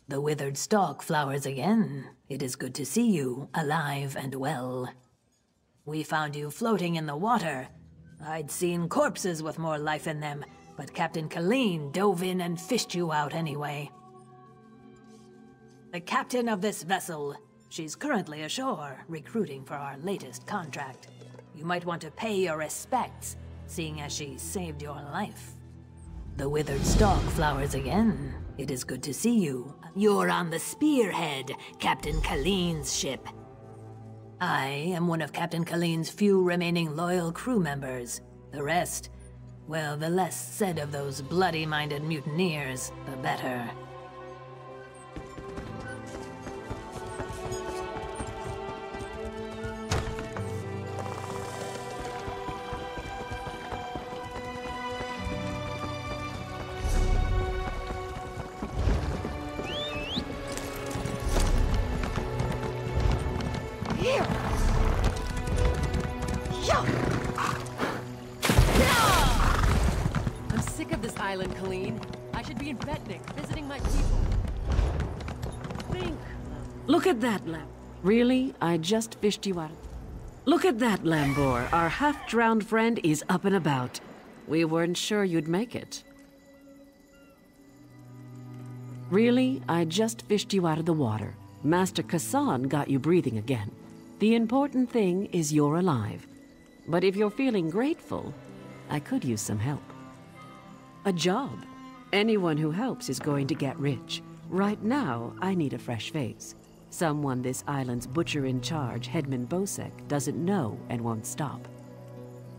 The withered stalk flowers again. It is good to see you, alive and well. We found you floating in the water. I'd seen corpses with more life in them, but Captain Colleen dove in and fished you out anyway. The captain of this vessel. She's currently ashore, recruiting for our latest contract. You might want to pay your respects, seeing as she saved your life. The withered stalk flowers again. It is good to see you. You're on the Spearhead, Captain Colleen's ship. I am one of Captain Colleen's few remaining loyal crew members. The rest, well, the less said of those bloody-minded mutineers, the better. I'm sick of this island, Colleen. I should be in Betnik, visiting my people. Think. Look at that, Lamb. Really? I just fished you out. Look at that, Lambor. Our half-drowned friend is up and about. We weren't sure you'd make it. Really? I just fished you out of the water. Master Kassan got you breathing again. The important thing is you're alive. But if you're feeling grateful, I could use some help. A job. Anyone who helps is going to get rich. Right now, I need a fresh face. Someone this island's butcher-in-charge, Headman Bosek, doesn't know and won't stop.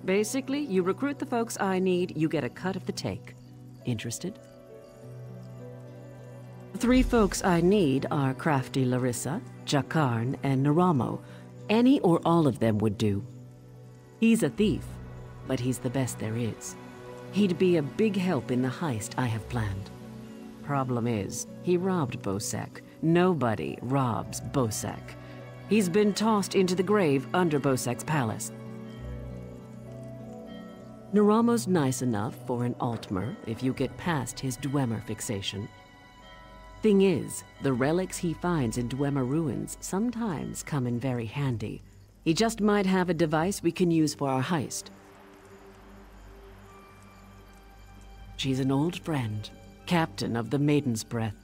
Basically, you recruit the folks I need, you get a cut of the take. Interested? The 3 folks I need are Crafty Larissa, Jakarn, and Naramo. Any or all of them would do. He's a thief, but he's the best there is. He'd be a big help in the heist I have planned. Problem is, he robbed Bosek. Nobody robs Bosek. He's been tossed into the grave under Bosek's palace. Naramo's nice enough for an Altmer if you get past his Dwemer fixation. Thing is, the relics he finds in Dwemer ruins sometimes come in very handy. He just might have a device we can use for our heist. She's an old friend, captain of the Maiden's Breath.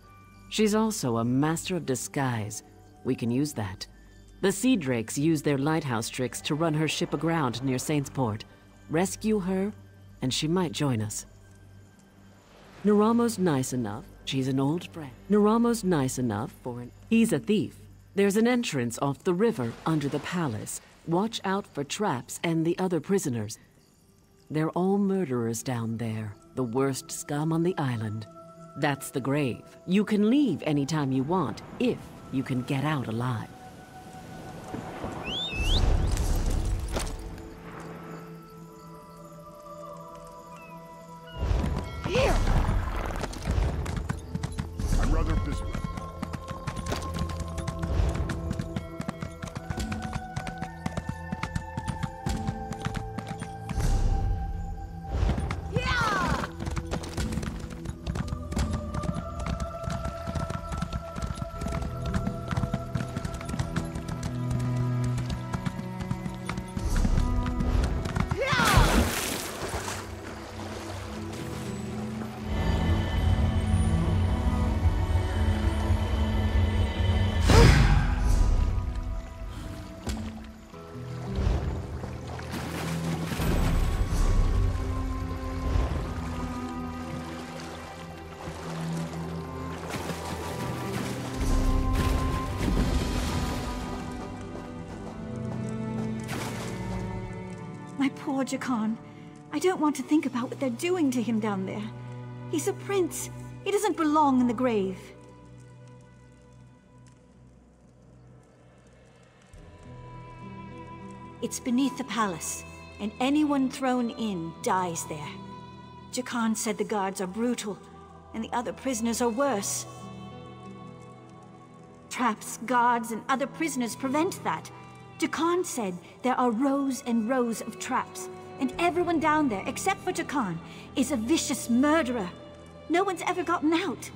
She's also a master of disguise. We can use that. The Sea Drakes use their lighthouse tricks to run her ship aground near Saintsport. Rescue her, and she might join us. Naramo's nice enough. She's an old friend. Naramo's nice enough for an... He's a thief. There's an entrance off the river under the palace. Watch out for traps and the other prisoners. They're all murderers down there. The worst scum on the island. That's the grave. You can leave anytime you want, if you can get out alive. Here! I'm rather busy. My poor Jakarn. I don't want to think about what they're doing to him down there. He's a prince. He doesn't belong in the grave. It's beneath the palace, and anyone thrown in dies there. Jakarn said the guards are brutal, and the other prisoners are worse. Traps, guards, and other prisoners prevent that. Jakarn said there are rows and rows of traps, and everyone down there, except for Jakarn, is a vicious murderer. No one's ever gotten out.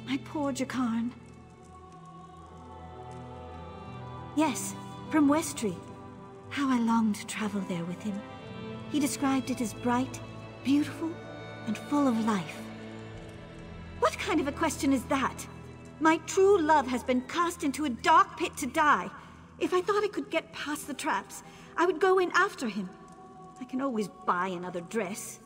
My poor Jakarn. Yes, from Westry. How I longed to travel there with him. He described it as bright, beautiful, and full of life. What kind of a question is that? My true love has been cast into a dark pit to die. If I thought I could get past the traps, I would go in after him. I can always buy another dress.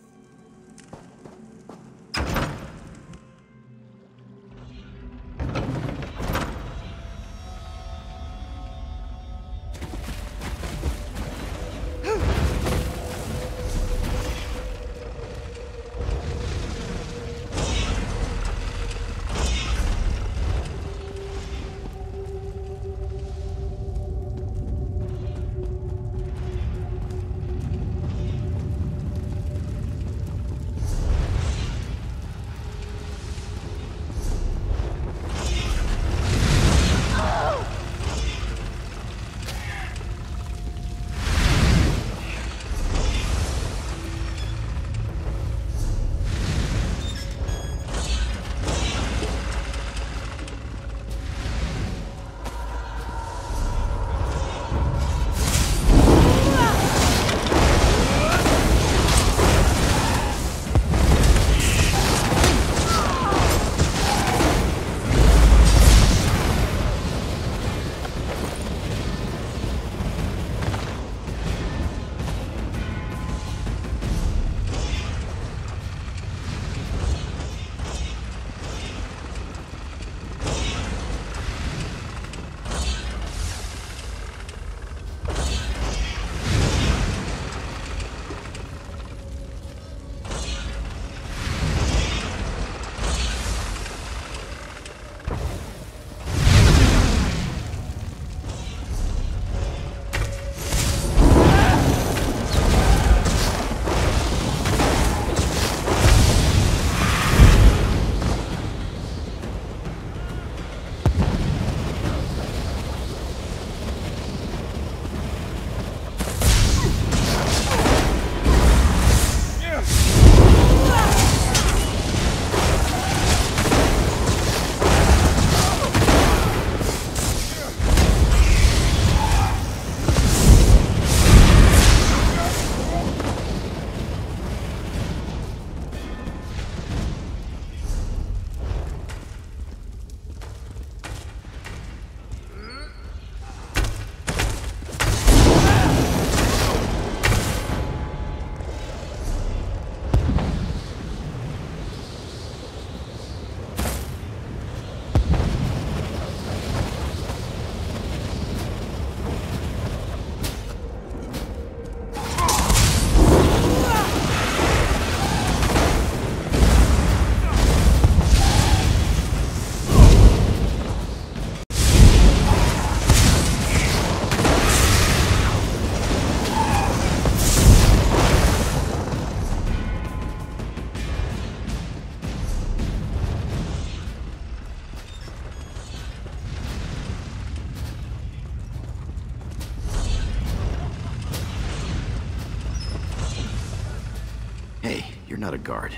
You're not a guard.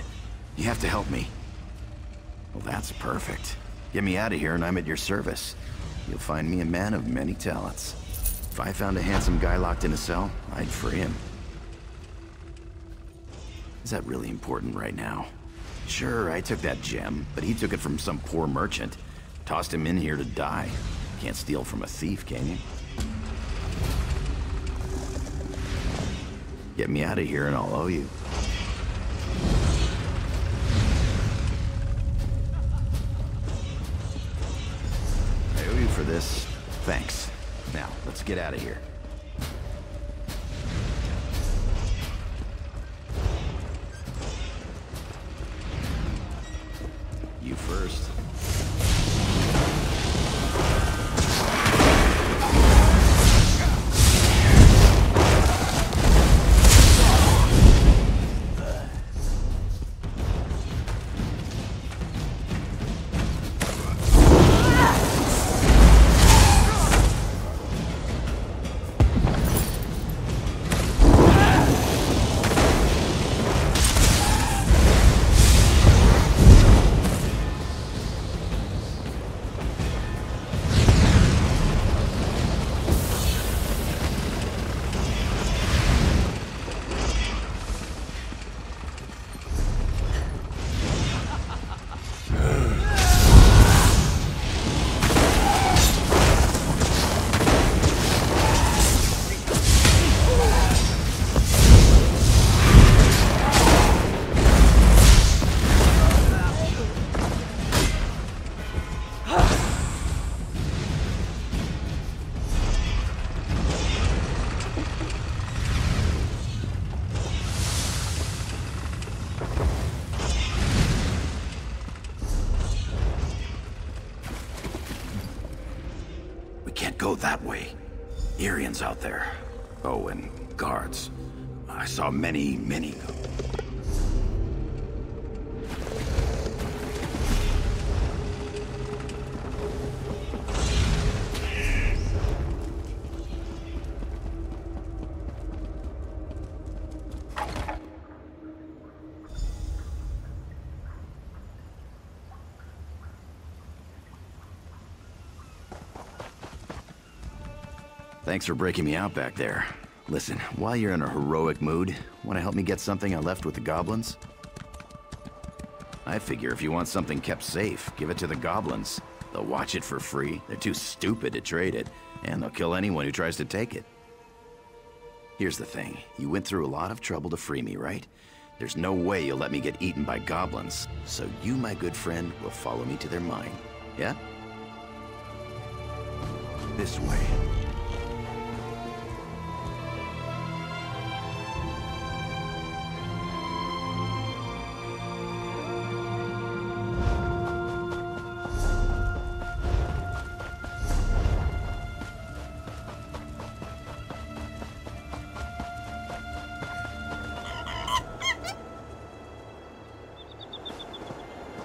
You have to help me. Well, that's perfect. Get me out of here and I'm at your service. You'll find me a man of many talents. If I found a handsome guy locked in a cell, I'd free him. Is that really important right now? Sure, I took that gem, but he took it from some poor merchant. Tossed him in here to die. Can't steal from a thief, can you? Get me out of here and I'll owe you. I owe you for this. Thanks. Now, let's get out of here. You first. go that way. Irians out there. Oh, and guards. I saw many. Thanks for breaking me out back there. Listen, while you're in a heroic mood, want to help me get something I left with the goblins? I figure if you want something kept safe, give it to the goblins. They'll watch it for free, they're too stupid to trade it, and they'll kill anyone who tries to take it. Here's the thing, you went through a lot of trouble to free me, right? There's no way you'll let me get eaten by goblins, so you, my good friend, will follow me to their mine, yeah? This way.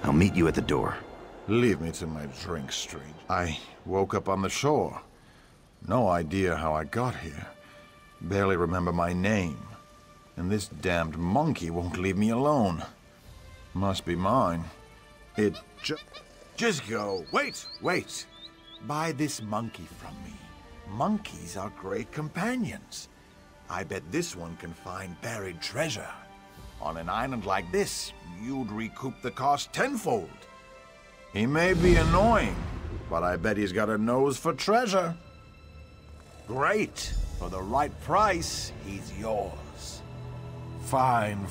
I'll meet you at the door. Leave me to my drink, stranger. I woke up on the shore. No idea how I got here. Barely remember my name. And this damned monkey won't leave me alone. Must be mine. Just go. Wait. Buy this monkey from me. Monkeys are great companions. I bet this one can find buried treasure. On an island like this, you'd recoup the cost tenfold. He may be annoying, but I bet he's got a nose for treasure. Great. For the right price, he's yours. Fine.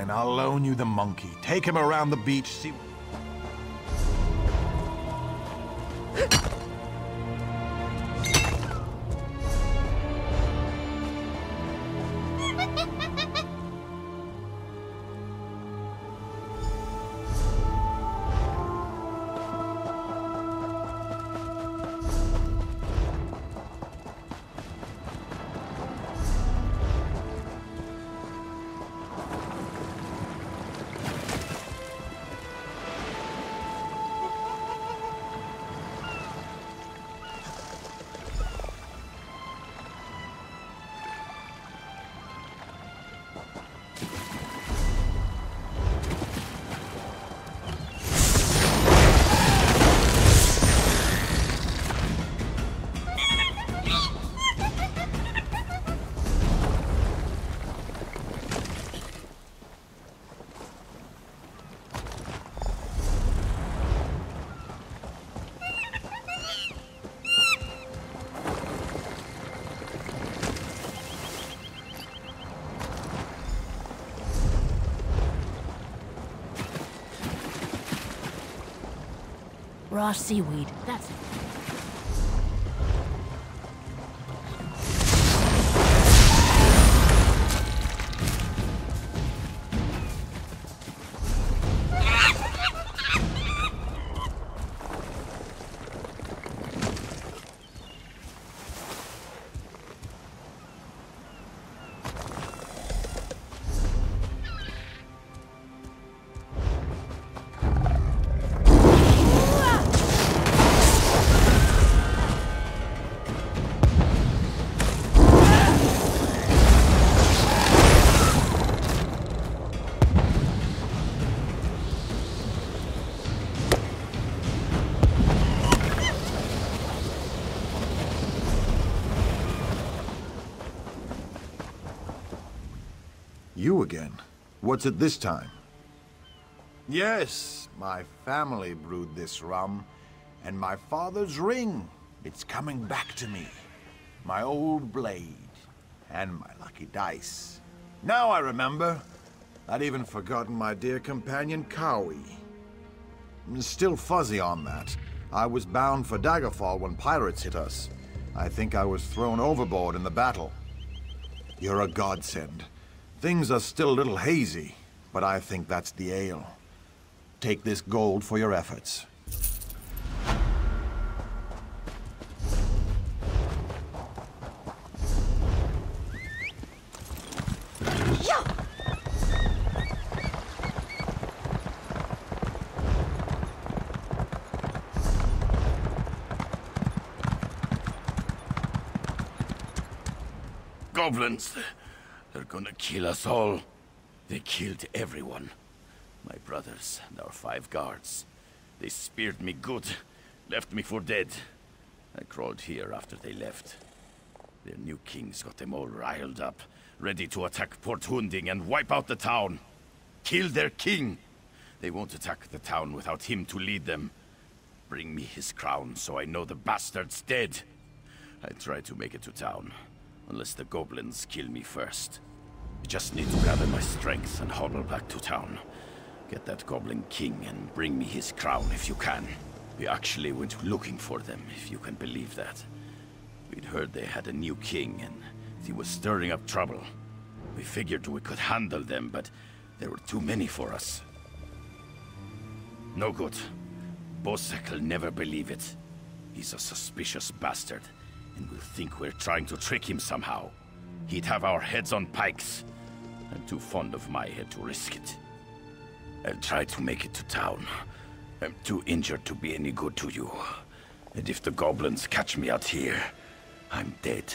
I'll loan you the monkey. Take him around the beach, see... Raw seaweed, that's... You again? What's it this time? Yes, my family brewed this rum, and my father's ring. It's coming back to me. My old blade, and my lucky dice. Now I remember. I'd even forgotten my dear companion, Cowie. I'm still fuzzy on that. I was bound for Daggerfall when pirates hit us. I think I was thrown overboard in the battle. You're a godsend. Things are still a little hazy, but I think that's the ale. Take this gold for your efforts. Goblins! They're gonna kill us all. They killed everyone. My brothers and our 5 guards. They speared me good, left me for dead. I crawled here after they left. Their new king's got them all riled up, ready to attack Port Hunding and wipe out the town. Kill their king! They won't attack the town without him to lead them. Bring me his crown so I know the bastard's dead. I try to make it to town, unless the goblins kill me first. I just need to gather my strength and hobble back to town. Get that goblin king and bring me his crown if you can. We actually went looking for them, if you can believe that. We'd heard they had a new king and he was stirring up trouble. We figured we could handle them, but there were too many for us. No good. Bosek'll never believe it. He's a suspicious bastard, and will think we're trying to trick him somehow. He'd have our heads on pikes. I'm too fond of my head to risk it. I'll try to make it to town. I'm too injured to be any good to you. And if the goblins catch me out here, I'm dead.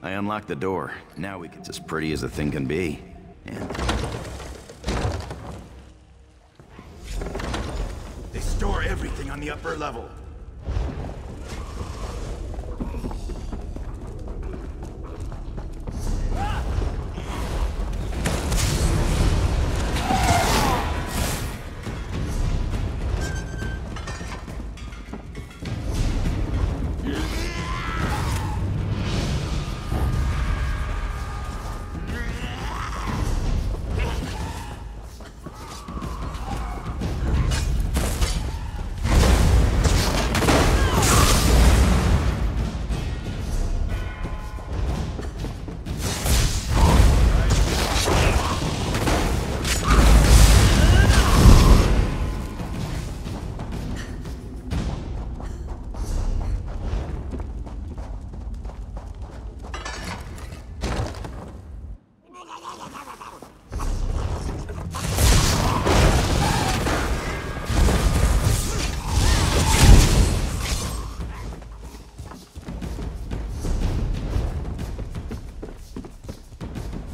I unlocked the door. Now we can... It's as pretty as a thing can be. And... They store everything on the upper level.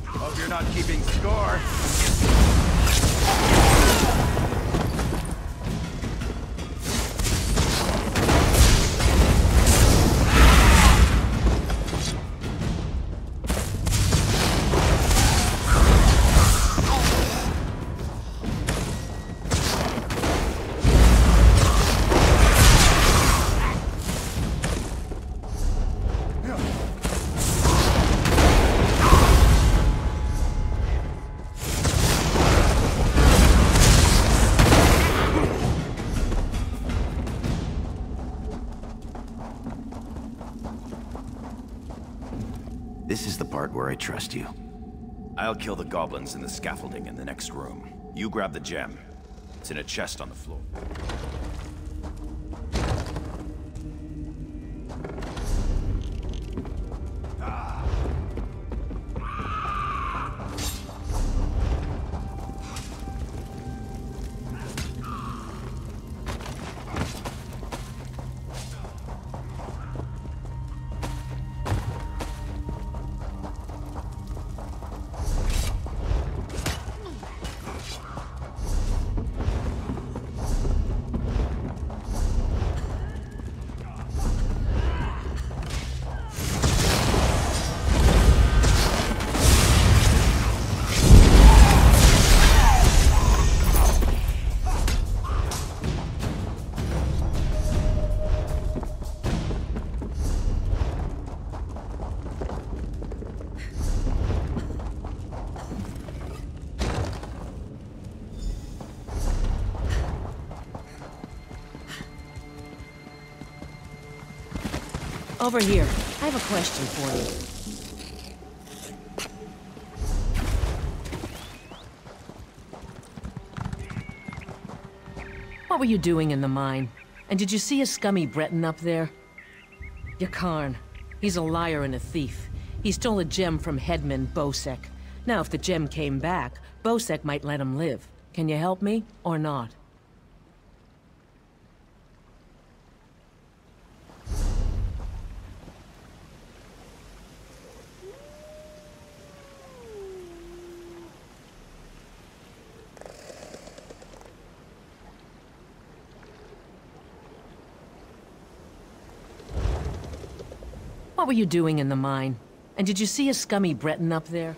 Hope you're not keeping score. This is the part where I trust you. I'll kill the goblins in the scaffolding in the next room. You grab the gem. It's in a chest on the floor. Over here. I have a question for you. What were you doing in the mine? And did you see a scummy Breton up there? Yakarn. He's a liar and a thief. He stole a gem from headman Bosek. Now, if the gem came back, Bosek might let him live. Can you help me, or not? What were you doing in the mine? And did you see a scummy Breton up there?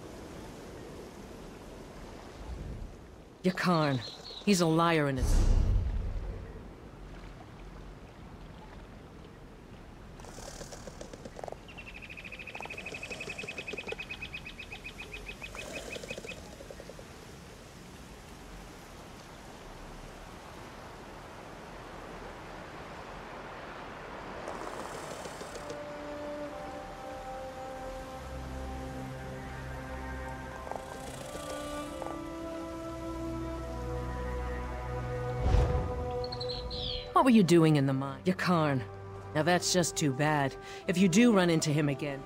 Yakarn. He's a liar and a... What were you doing in the mine? Yakarn. Now that's just too bad. If you do run into him again...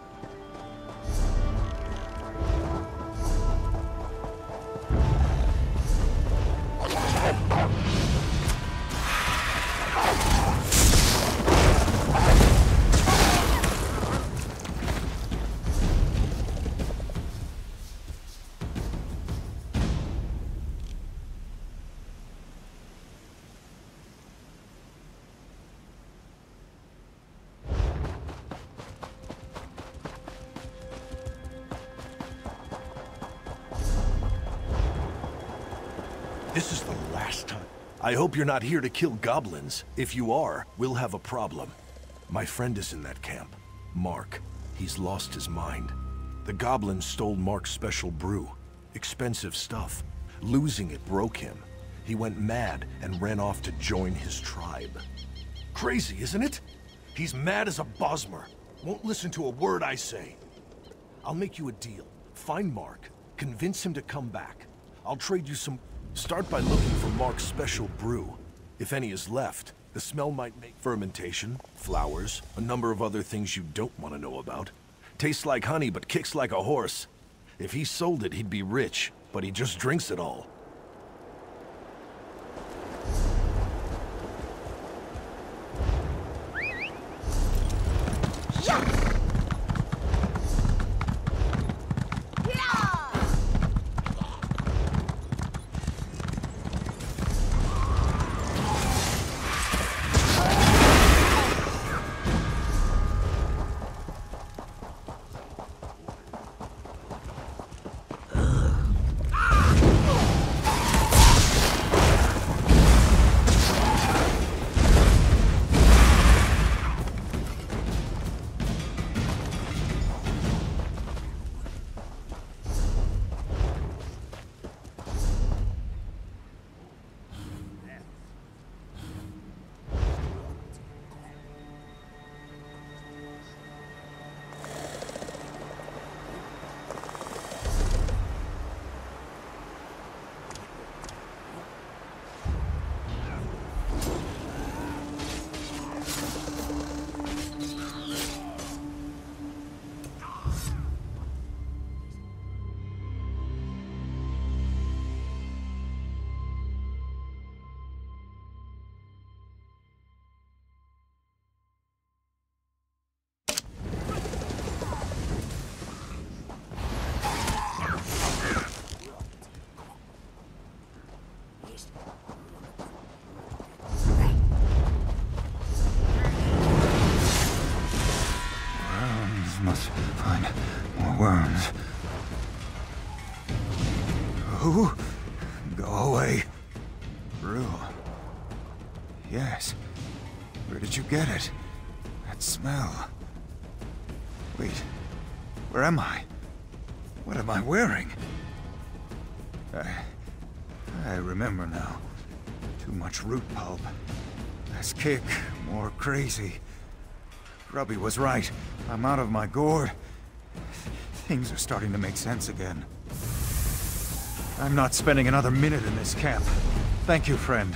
This is the last time. I hope you're not here to kill goblins. If you are, we'll have a problem. My friend is in that camp. Mark. He's lost his mind. The goblins stole Mark's special brew. Expensive stuff. Losing it broke him. He went mad and ran off to join his tribe. Crazy, isn't it? He's mad as a Bosmer. Won't listen to a word I say. I'll make you a deal. Find Mark. Convince him to come back. I'll trade you some... Start by looking for Mark's special brew. If any is left, the smell might make fermentation, flowers, a number of other things you don't want to know about. Tastes like honey but kicks like a horse. If he sold it, he'd be rich, but he just drinks it all. Must find more worms. Who? Go away. Brew. Yes. Where did you get it? That smell. Wait. Where am I? What am I wearing? I remember now. Too much root pulp. Less kick, more crazy. Grubby was right. I'm out of my gourd. Things are starting to make sense again. I'm not spending another minute in this camp. Thank you, friend.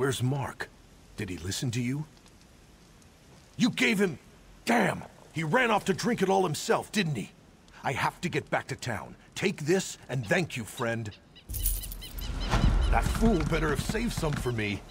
Where's Mark? Did he listen to you? You gave him... Damn! He ran off to drink it all himself, didn't he? I have to get back to town. Take this, and thank you, friend. That fool better have saved some for me.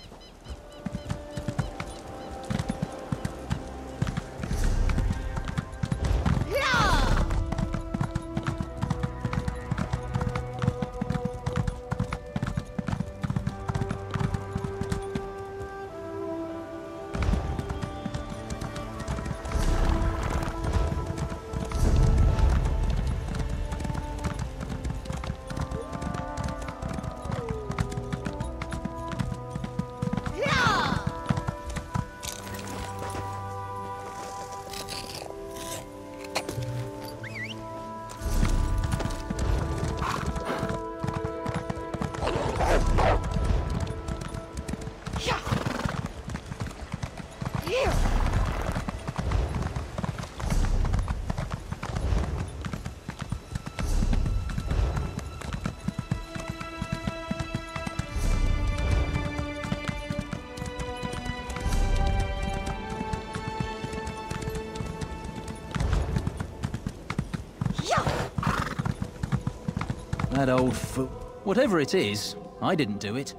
That old fool. Whatever it is, I didn't do it.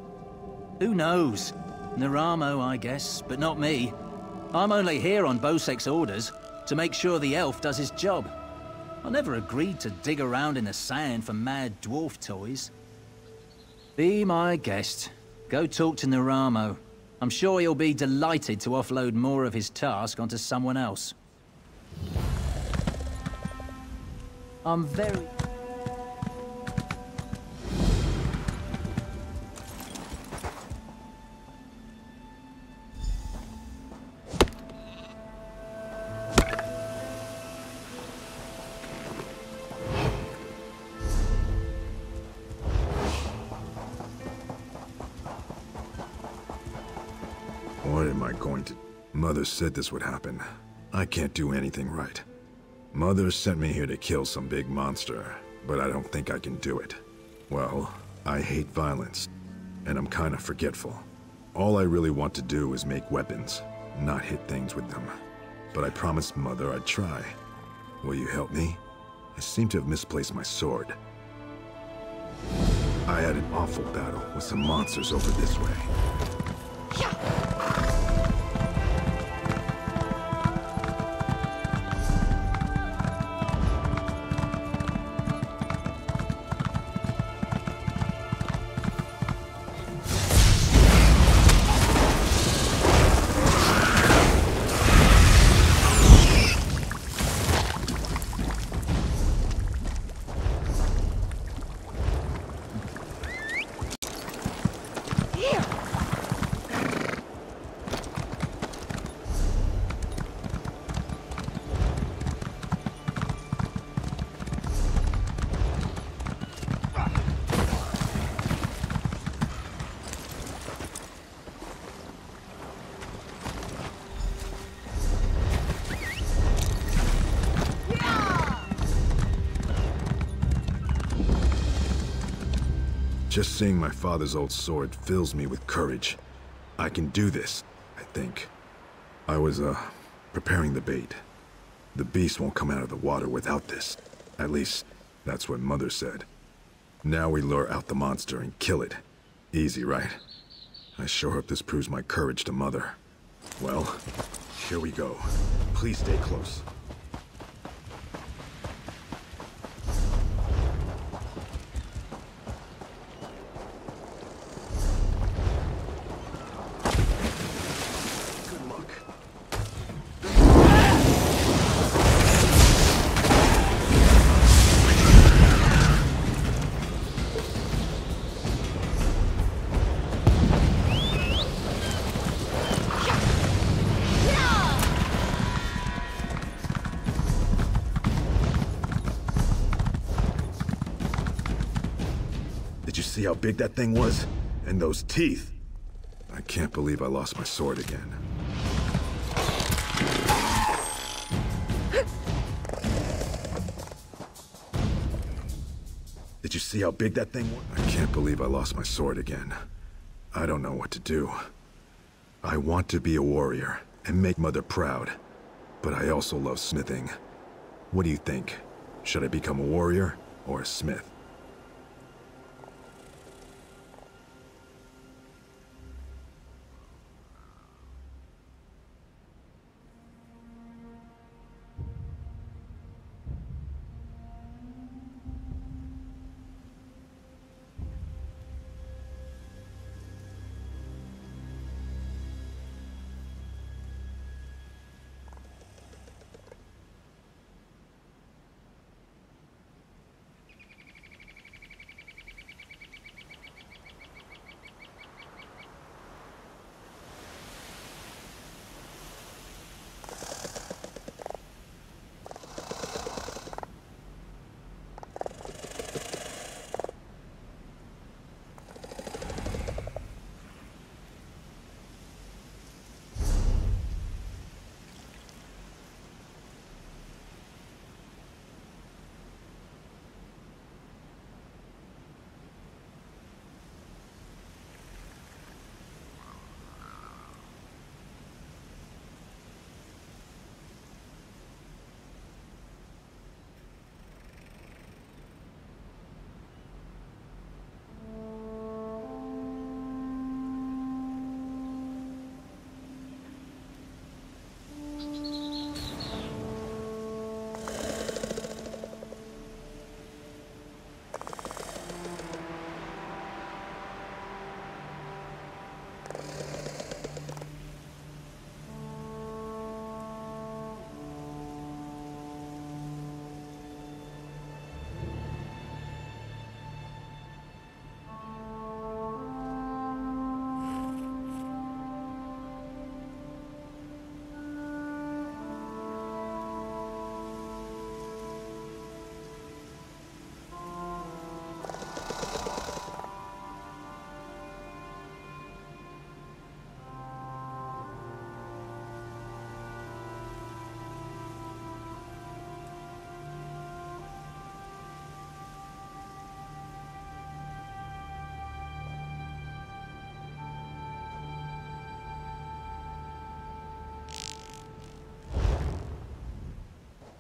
Who knows? Naramo, I guess, but not me. I'm only here on Bosek's orders, to make sure the elf does his job. I never agreed to dig around in the sand for mad dwarf toys. Be my guest. Go talk to Naramo. I'm sure he'll be delighted to offload more of his task onto someone else. I'm very... What am I going to... Mother said this would happen. I can't do anything right. Mother sent me here to kill some big monster, but I don't think I can do it. Well, I hate violence, and I'm kind of forgetful. All I really want to do is make weapons, not hit things with them. But I promised Mother I'd try. Will you help me? I seem to have misplaced my sword. I had an awful battle with some monsters over this way. Just seeing my father's old sword fills me with courage. I can do this, I think. I was, preparing the bait. The beast won't come out of the water without this. At least, that's what Mother said. Now we lure out the monster and kill it. Easy, right? I sure hope this proves my courage to Mother. Well, here we go. Please stay close. Did you see how big that thing was? And those teeth? I can't believe I lost my sword again. Did you see how big that thing was? I can't believe I lost my sword again. I don't know what to do. I want to be a warrior and make Mother proud, but I also love smithing. What do you think? Should I become a warrior or a smith?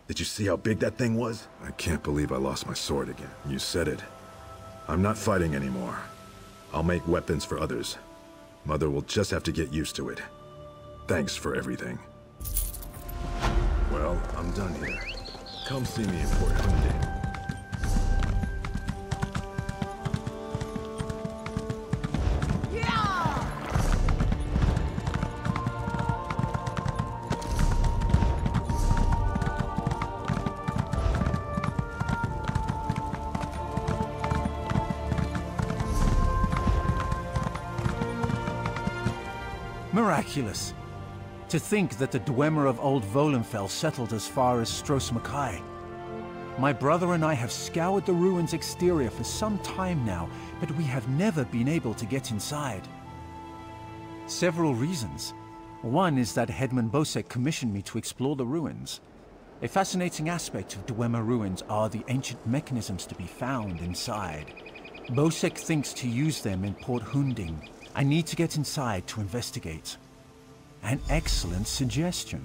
Did you see how big that thing was? I can't believe I lost my sword again. You said it. I'm not fighting anymore. I'll make weapons for others. Mother will just have to get used to it. Thanks for everything. Well, I'm done here. Come see me in Port Hunding. Miraculous. To think that the Dwemer of Old Volenfell settled as far as Stros Mackay. My brother and I have scoured the ruins' exterior for some time now, but we have never been able to get inside. Several reasons. One is that Headman Bosek commissioned me to explore the ruins. A fascinating aspect of Dwemer ruins are the ancient mechanisms to be found inside. Bosek thinks to use them in Port Hunding. I need to get inside to investigate. An excellent suggestion.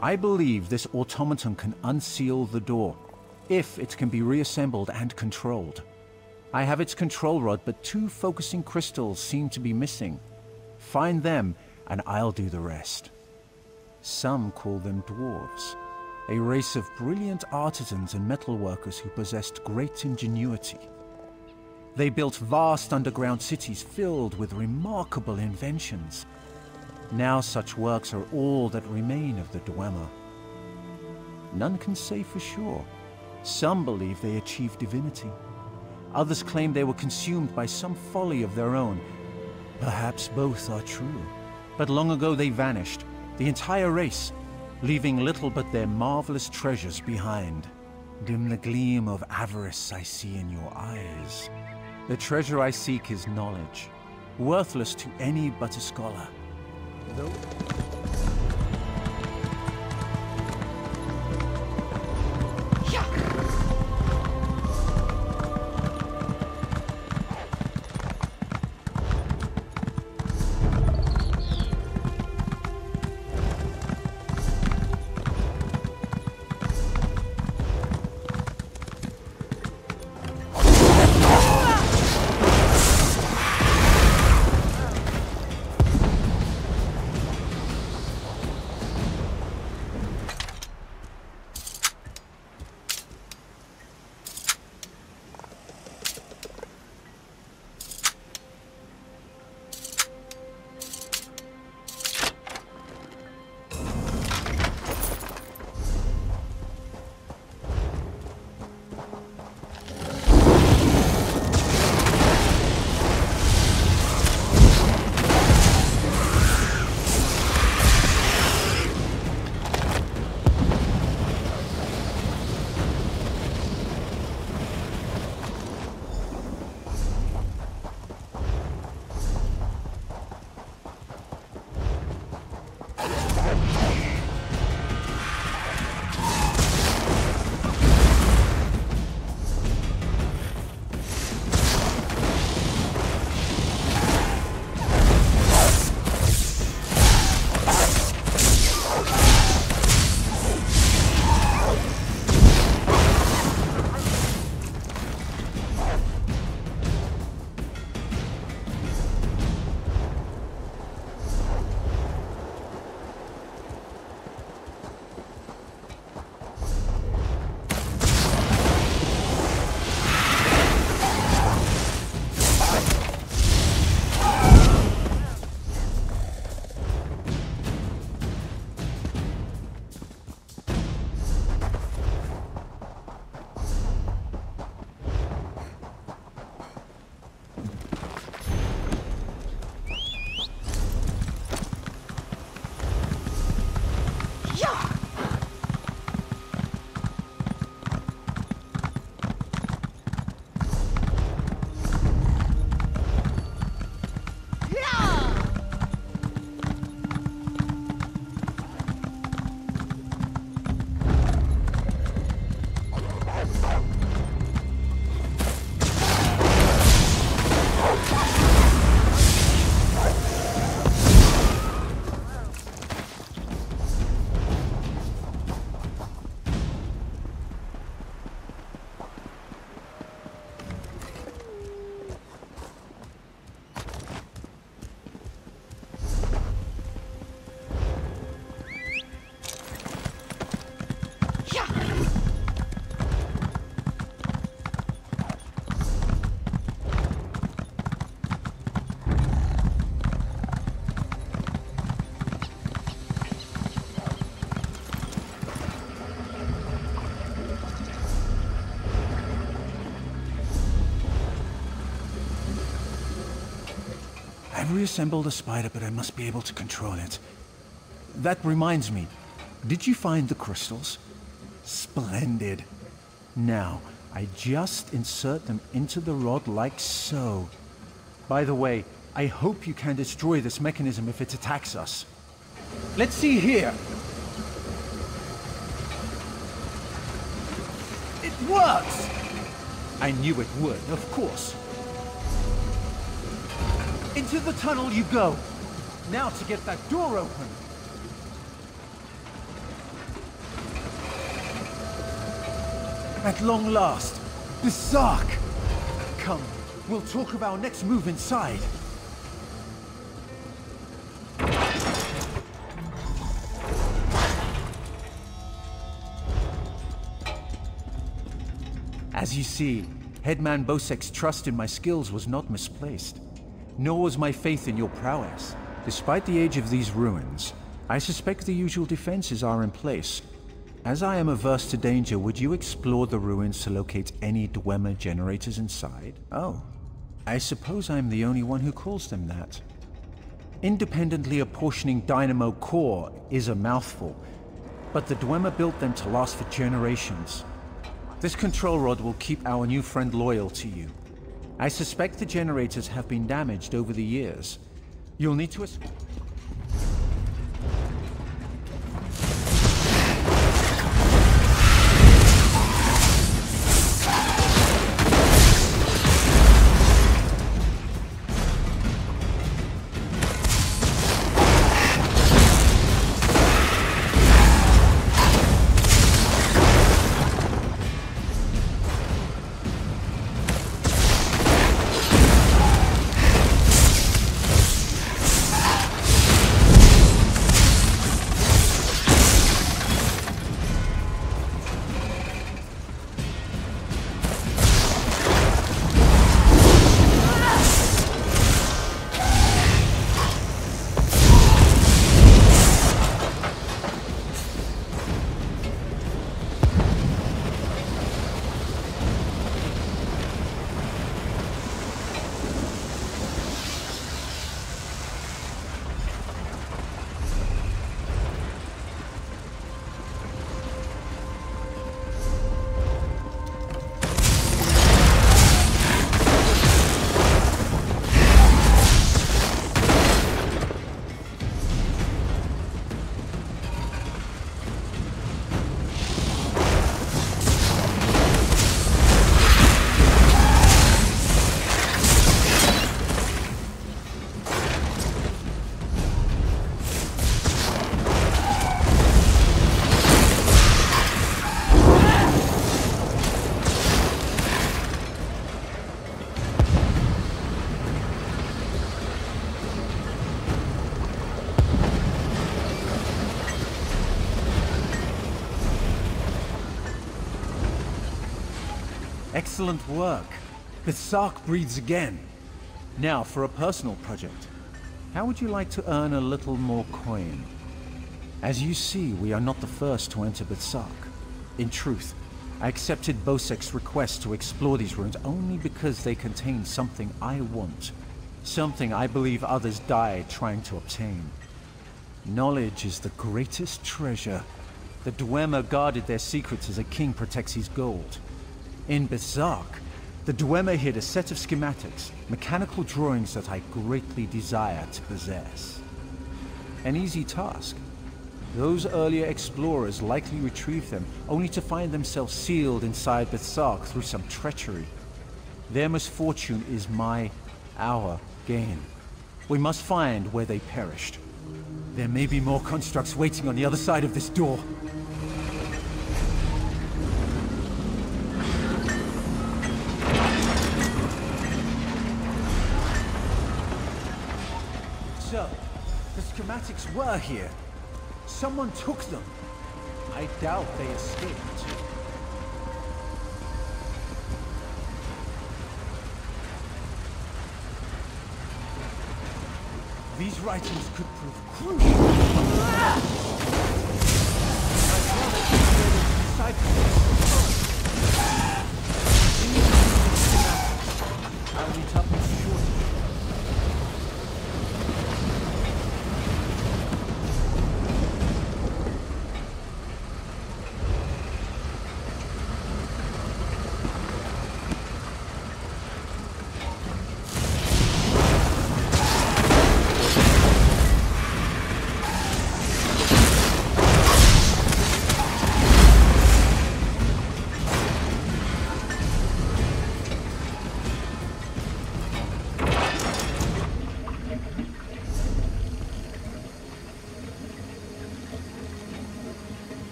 I believe this automaton can unseal the door, if it can be reassembled and controlled. I have its control rod, but 2 focusing crystals seem to be missing. Find them, and I'll do the rest. Some call them dwarves, a race of brilliant artisans and metalworkers who possessed great ingenuity. They built vast underground cities filled with remarkable inventions. Now such works are all that remain of the Dwemer. None can say for sure. Some believe they achieved divinity. Others claim they were consumed by some folly of their own. Perhaps both are true. But long ago they vanished, the entire race, leaving little but their marvelous treasures behind. Dim the gleam of avarice I see in your eyes. The treasure I seek is knowledge, worthless to any but a scholar. Though... I've reassembled the spider, but I must be able to control it. That reminds me, did you find the crystals? Splendid. Now, I just insert them into the rod like so. By the way, I hope you can destroy this mechanism if it attacks us. Let's see here. It works! I knew it would, of course. Into the tunnel you go. Now to get that door open. At long last, Berserk! Come, we'll talk of our next move inside. As you see, Headman Bosek's trust in my skills was not misplaced. Nor was my faith in your prowess. Despite the age of these ruins, I suspect the usual defenses are in place. As I am averse to danger, would you explore the ruins to locate any Dwemer generators inside? Oh, I suppose I'm the only one who calls them that. Independently apportioning Dynamo Core is a mouthful, but the Dwemer built them to last for generations. This control rod will keep our new friend loyal to you. I suspect the generators have been damaged over the years. You'll need to... Excellent work. Berserk breathes again. Now, for a personal project. How would you like to earn a little more coin? As you see, we are not the first to enter Berserk. In truth, I accepted Bosek's request to explore these ruins only because they contain something I want. Something I believe others died trying to obtain. Knowledge is the greatest treasure. The Dwemer guarded their secrets as a king protects his gold. In Berserk, the Dwemer hid a set of schematics, mechanical drawings that I greatly desire to possess. An easy task. Those earlier explorers likely retrieved them, only to find themselves sealed inside Berserk through some treachery. Their misfortune is our gain. We must find where they perished. There may be more constructs waiting on the other side of this door. So, the schematics were here. Someone took them. I doubt they escaped. These writings could prove crucial.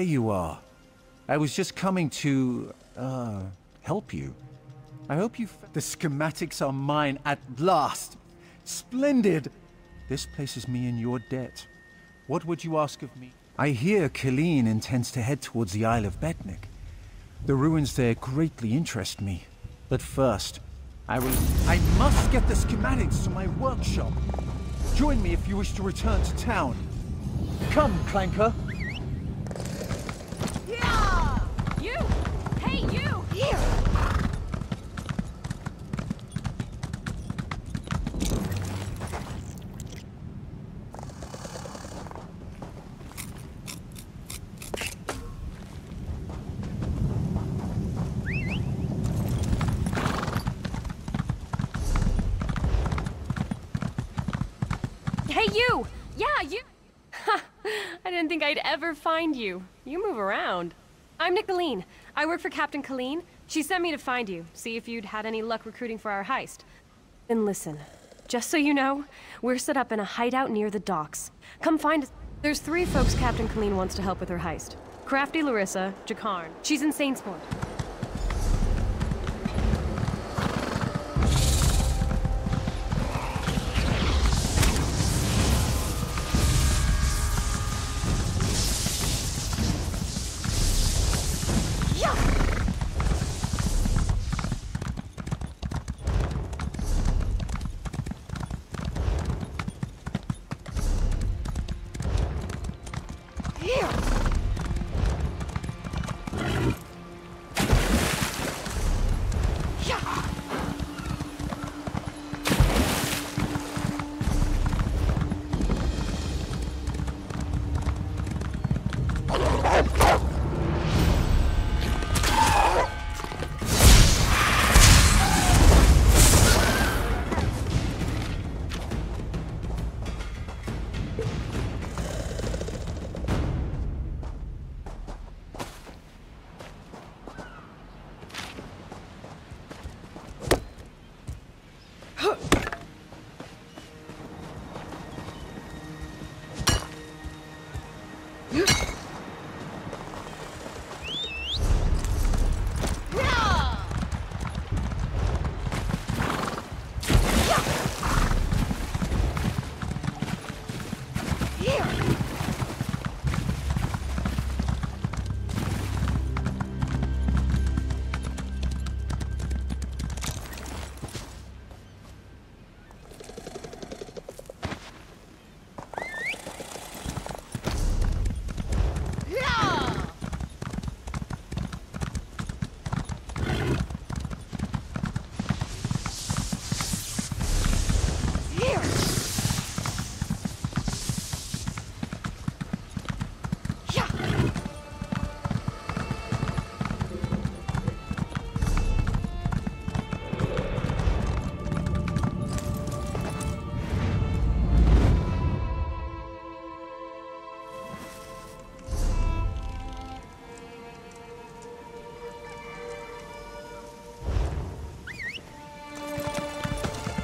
you are. I was just coming to, help you. I hope you... The schematics are mine at last. Splendid! This places me in your debt. What would you ask of me? I hear Killeen intends to head towards the Isle of Betnik. The ruins there greatly interest me. But first, I must get the schematics to my workshop. Join me if you wish to return to town. Come, Clanker. Yeah! You! Hey, you! Here! Hey, you! Yeah, you! I didn't think I'd ever find you. You move around. I'm Nicolene. I work for Captain Killeen. She sent me to find you, see if you'd had any luck recruiting for our heist. Then listen, just so you know, we're set up in a hideout near the docks. Come find us. There's 3 folks Captain Killeen wants to help with her heist. Crafty Larissa, Jakarn. She's in Saintsport.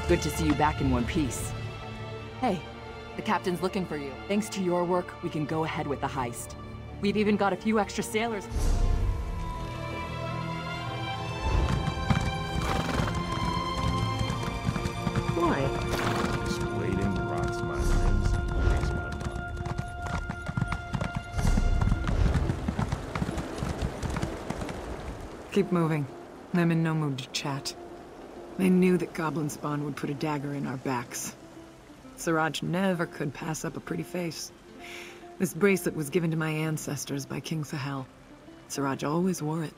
Good to see you back in one piece. Hey, the captain's looking for you. Thanks to your work, we can go ahead with the heist. We've even got a few extra sailors. Why? This waiting rots my limbs and wearies my mind. Keep moving. I'm in no mood to chat. I knew that Goblin Spawn would put a dagger in our backs. Siraj never could pass up a pretty face. This bracelet was given to my ancestors by King Sahel. Siraj always wore it.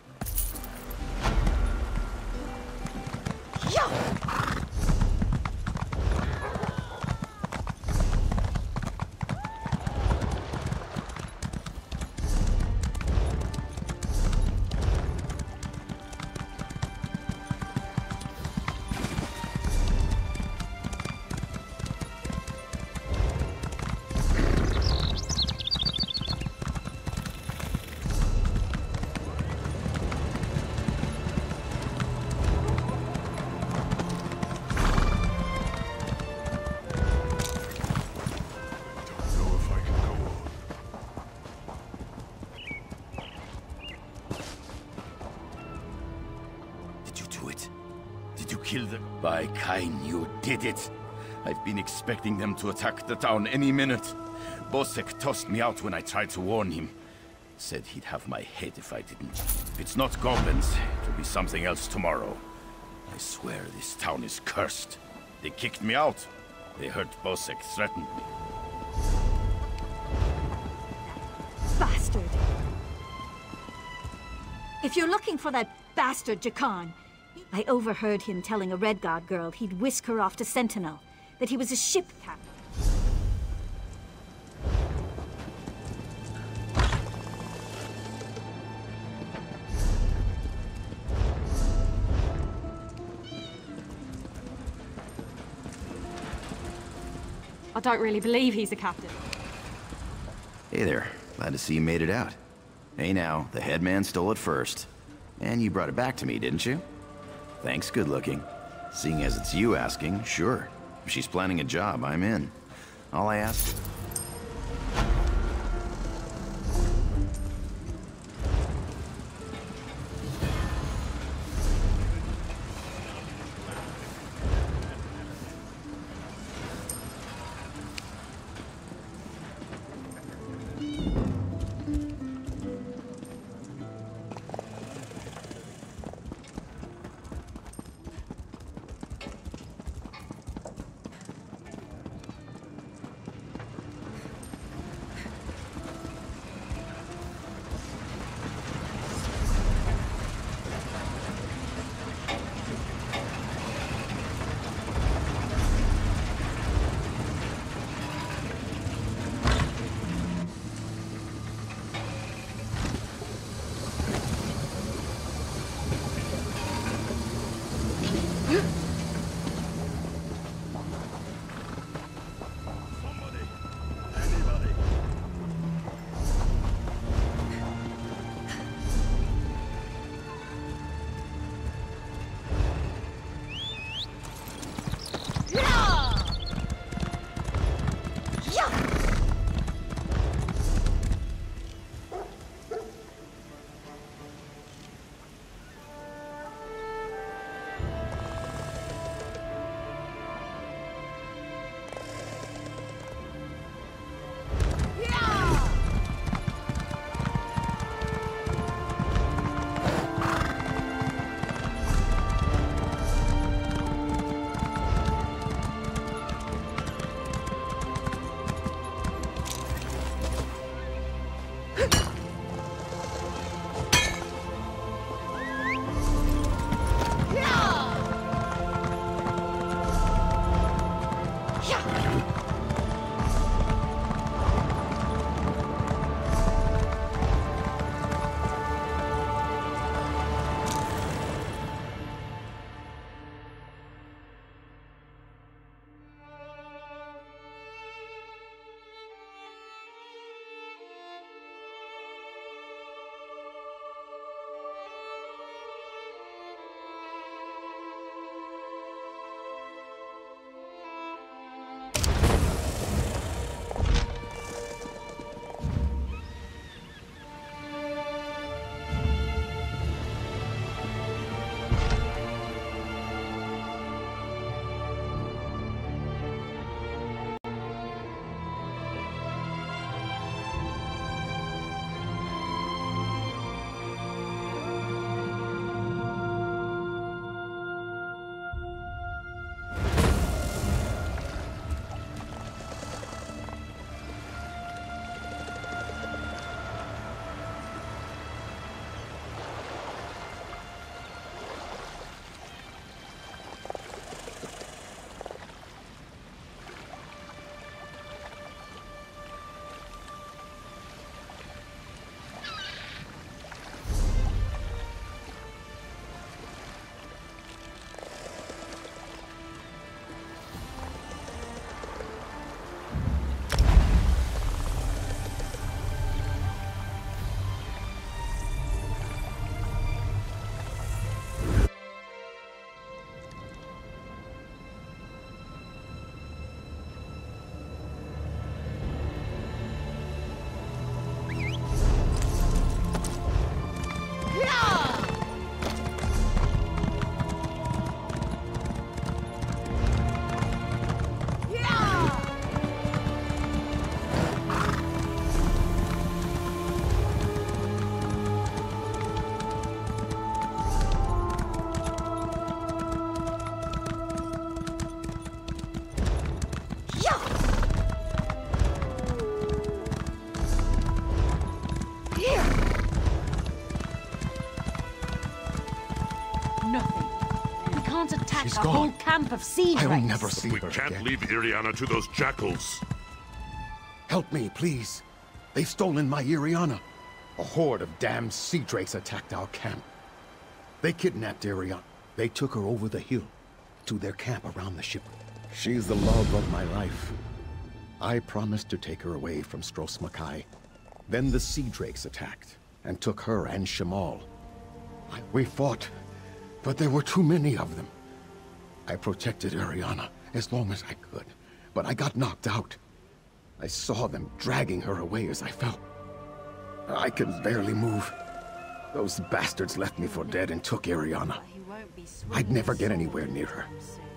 did you do it? Did you kill them? By Kain, you did it. I've been expecting them to attack the town any minute. Bosek tossed me out when I tried to warn him. Said he'd have my head if I didn't. If it's not goblins, it'll be something else tomorrow. I swear this town is cursed. They kicked me out. They heard Bosek threaten me. Bastard! If you're looking for that bastard Jakan, I overheard him telling a Redguard girl he'd whisk her off to Sentinel, that he was a ship captain. I don't really believe he's a captain. Hey there. Glad to see you made it out. Hey now, the headman stole it first. And you brought it back to me, didn't you? Thanks, good looking. Seeing as it's you asking, sure. If she's planning a job, I'm in. All I ask... Nothing. We can't attack She's a gone. whole camp of sea I will drakes. never see We her can't again. leave Iriana to those jackals. Help me, please. They've stolen my Iriana. A horde of damned sea drakes attacked our camp. They kidnapped Iriana. They took her over the hill to their camp around the ship. She's the love of my life. I promised to take her away from Stros Makai. Then the sea drakes attacked and took her and Shamal. We fought, but there were too many of them. I protected Iriana as long as I could, but I got knocked out. I saw them dragging her away as I fell. I could barely move. Those bastards left me for dead and took Iriana. I'd never get anywhere near her.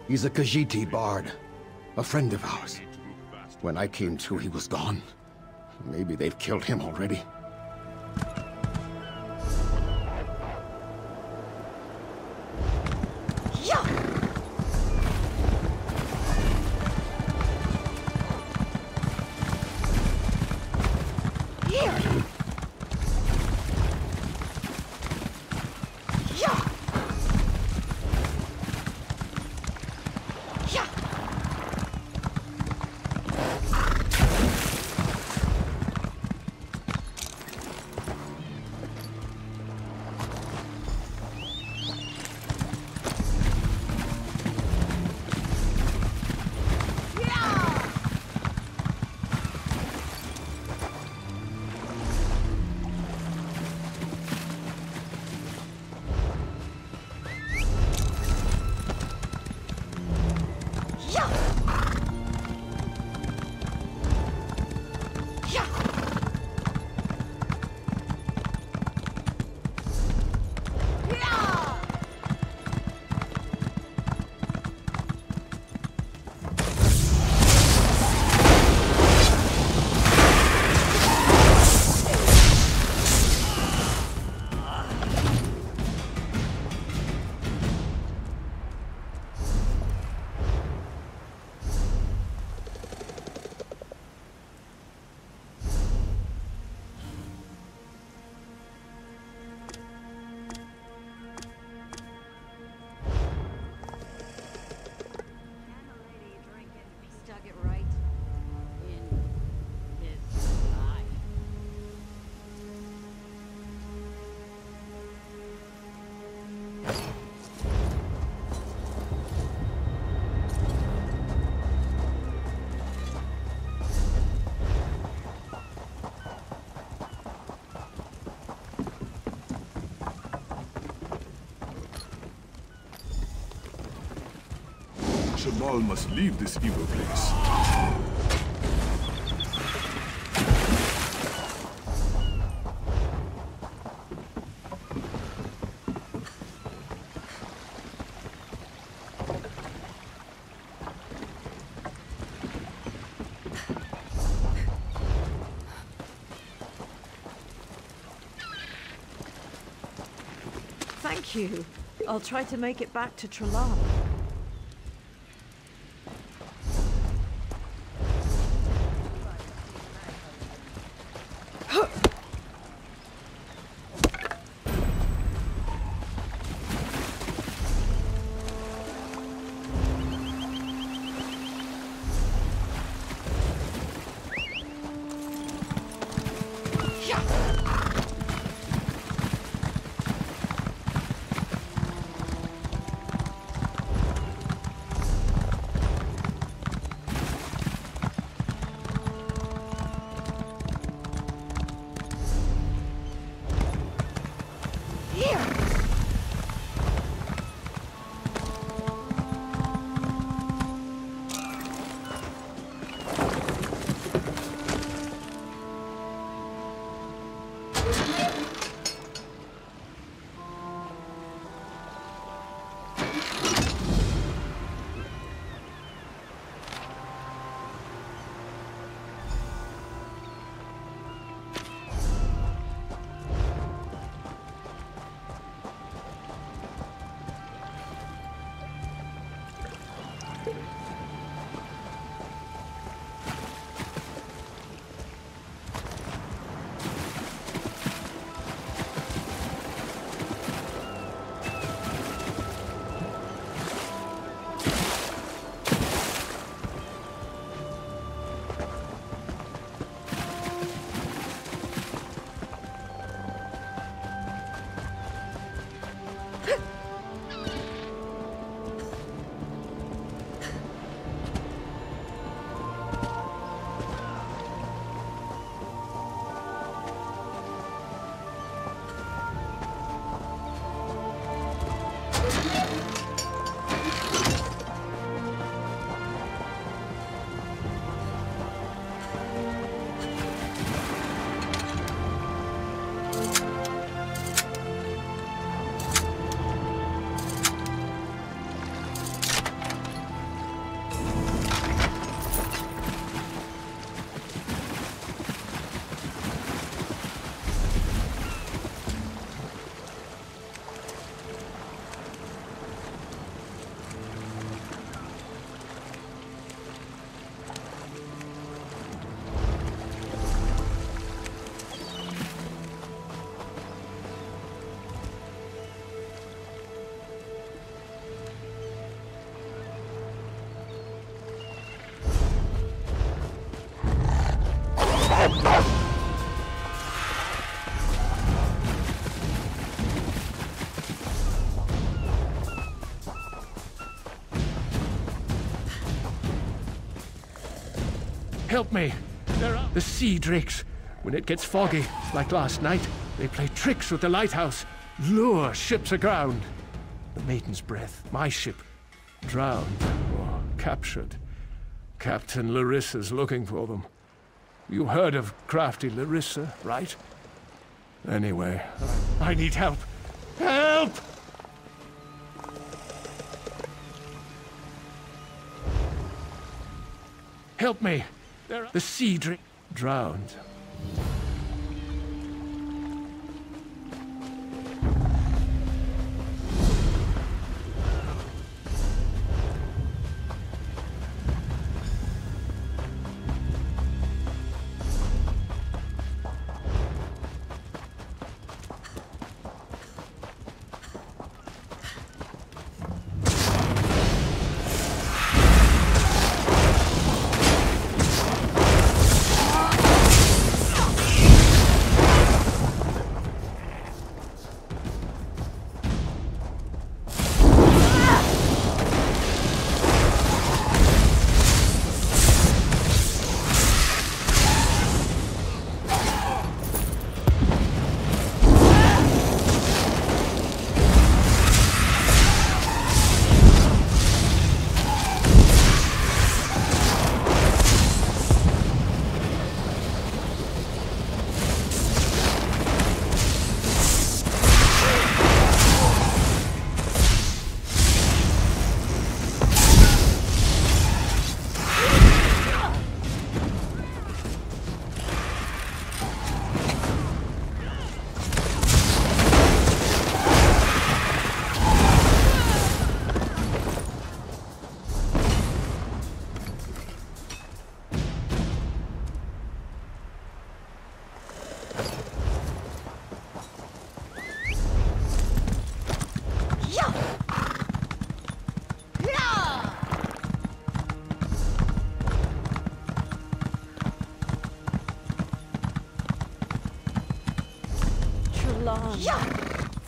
He's a Khajiit bard, a friend of ours. When I came to, he was gone. Maybe they've killed him already. Shamal must leave this evil place. Thank you. I'll try to make it back to Tralan. Help me! The sea drakes. When it gets foggy, like last night, they play tricks with the lighthouse, lure ships aground. The Maiden's Breath, my ship, drowned or captured. Captain Larissa's looking for them. You heard of crafty Larissa, right? Anyway, I need help. Help! Help me! The sea drake drowned.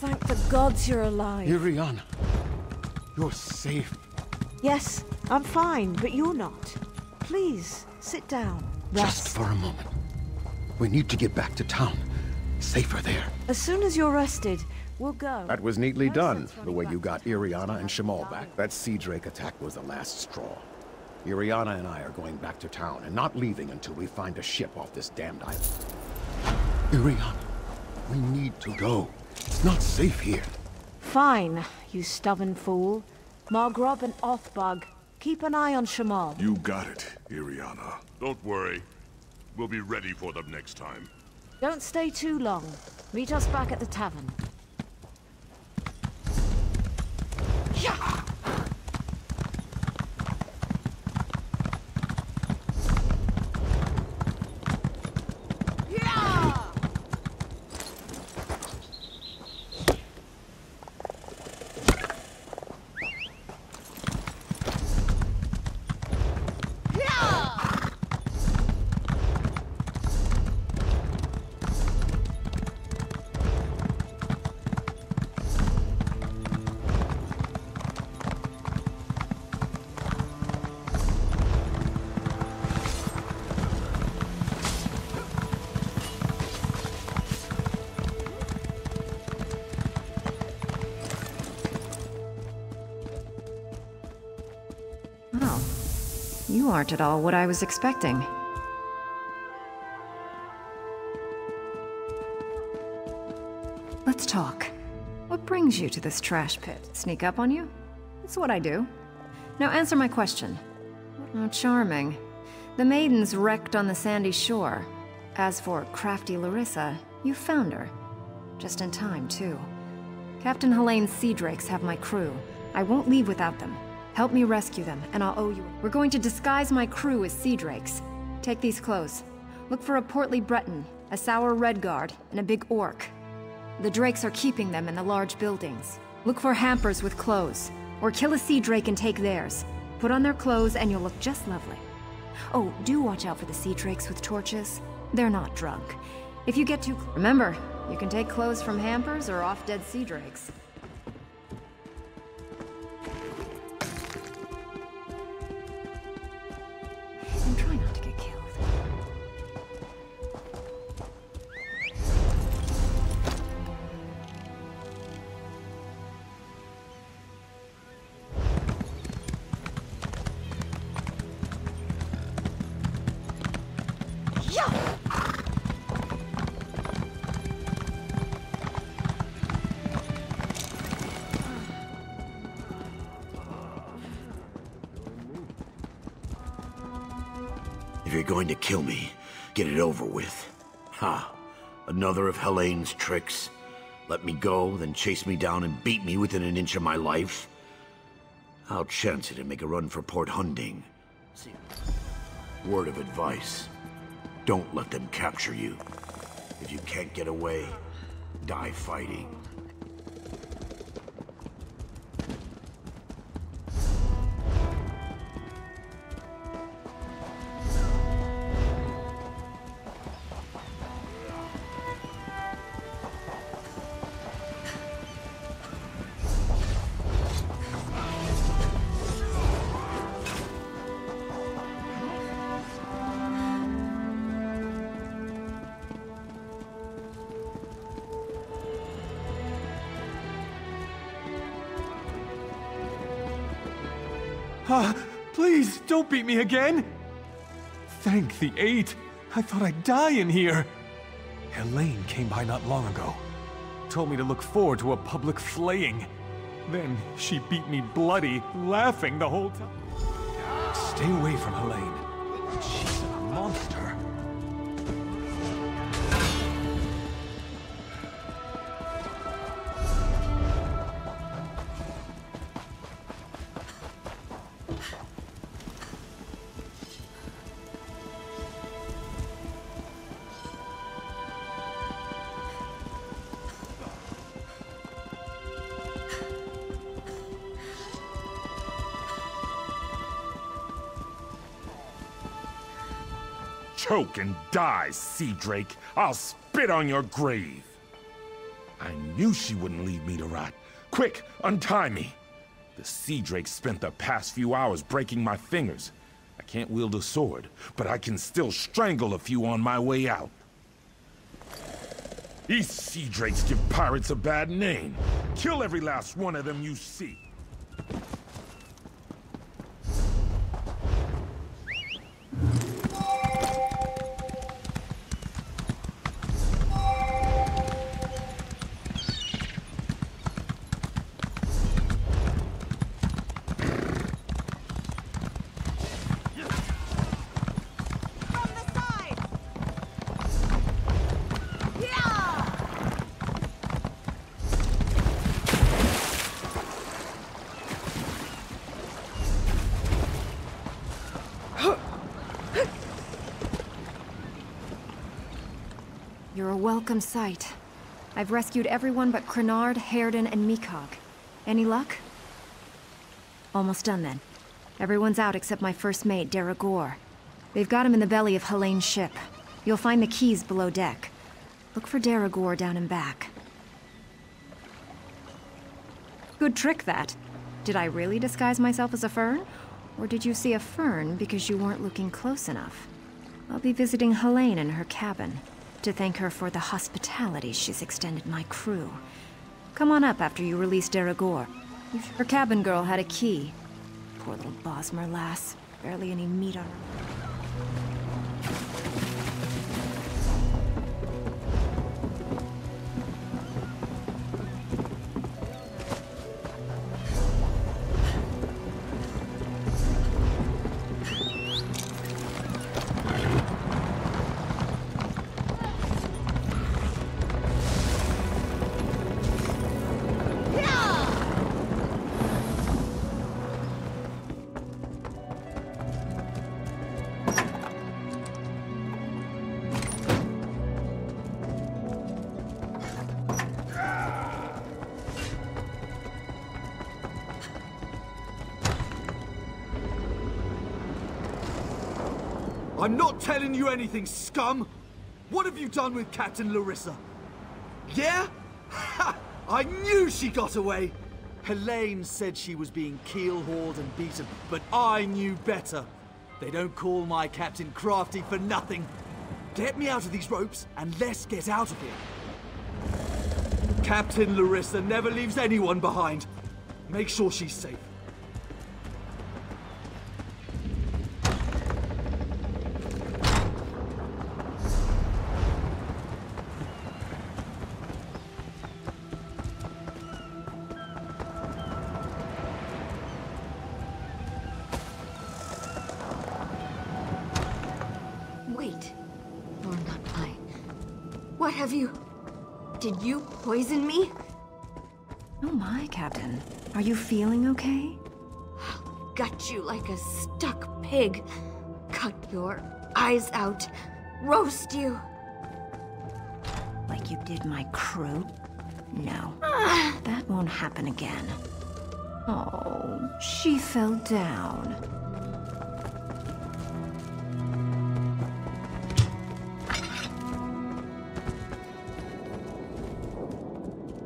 Thank the gods you're alive. Iriana, you're safe. Yes, I'm fine, but you're not. Please, sit down. Rest. Just for a moment. We need to get back to town. Safer there. As soon as you're rested, we'll go. That was neatly done, the way you got Iriana and Shamal back. That sea drake attack was the last straw. Iriana and I are going back to town, and not leaving until we find a ship off this damned island. Iriana, we need to go. It's not safe here. Fine, you stubborn fool. Margrob and Othbug, keep an eye on Shamal. You got it, Iriana. Don't worry. We'll be ready for them next time. Don't stay too long. Meet us back at the tavern. Oh. You aren't at all what I was expecting. Let's talk. What brings you to this trash pit? Sneak up on you? That's what I do. Now answer my question. Oh, charming. The maiden's wrecked on the sandy shore. As for crafty Larissa, you found her. Just in time, too. Captain Helene's sea drakes have my crew. I won't leave without them. Help me rescue them, and I'll owe you. We're going to disguise my crew as sea drakes. Take these clothes. Look for a portly Breton, a sour red guard, and a big orc. The drakes are keeping them in the large buildings. Look for hampers with clothes, or kill a sea drake and take theirs. Put on their clothes and you'll look just lovely. Oh, do watch out for the sea drakes with torches. They're not drunk. If you get too close, remember, you can take clothes from hampers or off-dead sea drakes. And try not to get killed. If you're going to kill me, get it over with. Ha! Another of Helene's tricks. Let me go, then chase me down and beat me within an inch of my life. I'll chance it and make a run for Port Hunding. Word of advice. Don't let them capture you. If you can't get away, die fighting. Please, don't beat me again! Thank the eight. I thought I'd die in here. Helene came by not long ago. Told me to look forward to a public flaying. Then she beat me bloody, laughing the whole time. Stay away from Helene. She's a monster. Choke and die, Sea Drake. I'll spit on your grave. I knew she wouldn't leave me to rot. Quick, untie me. The Sea Drake spent the past few hours breaking my fingers. I can't wield a sword, but I can still strangle a few on my way out. These Sea Drakes give pirates a bad name. Kill every last one of them you see. You're a welcome sight. I've rescued everyone but Crenard, Hairden, and Meekog. Any luck? Almost done then. Everyone's out except my first mate, Deragor. They've got him in the belly of Helene's ship. You'll find the keys below deck. Look for Deragor down and back. Good trick, that. Did I really disguise myself as a fern? Or did you see a fern because you weren't looking close enough? I'll be visiting Helene in her cabin to thank her for the hospitality she's extended my crew. Come on up after you release Deragor. Her cabin girl had a key. Poor little Bosmer lass. Barely any meat on her. I'm not telling you anything, scum! What have you done with Captain Larissa? Yeah? Ha! I knew she got away! Helene said she was being keel-hauled and beaten, but I knew better. They don't call my captain crafty for nothing. Get me out of these ropes, and let's get out of here. Captain Larissa never leaves anyone behind. Make sure she's safe. Wait. You're not lying. What have you... Did you poison me? Oh my, Captain. Are you feeling okay? I'll gut you like a stuck pig. Cut your eyes out. Roast you. Like you did my crew? No. That won't happen again. Oh, she fell down.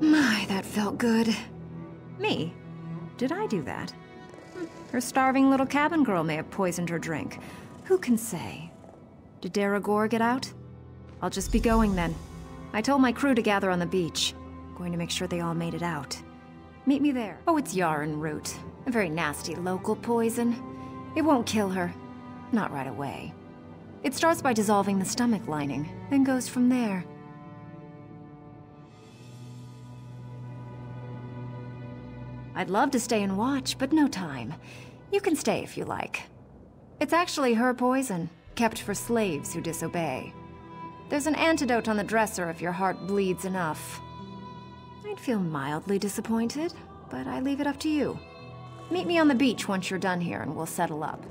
My, that felt good. Me? Did I do that? Her starving little cabin girl may have poisoned her drink. Who can say? Did Daragor get out? I'll just be going then. I told my crew to gather on the beach. Going to make sure they all made it out. Meet me there. Oh, it's yarn root. A very nasty local poison. It won't kill her. Not right away. It starts by dissolving the stomach lining, then goes from there. I'd love to stay and watch, but no time. You can stay if you like. It's actually her poison, kept for slaves who disobey. There's an antidote on the dresser if your heart bleeds enough. I'd feel mildly disappointed, but I leave it up to you. Meet me on the beach once you're done here and we'll settle up.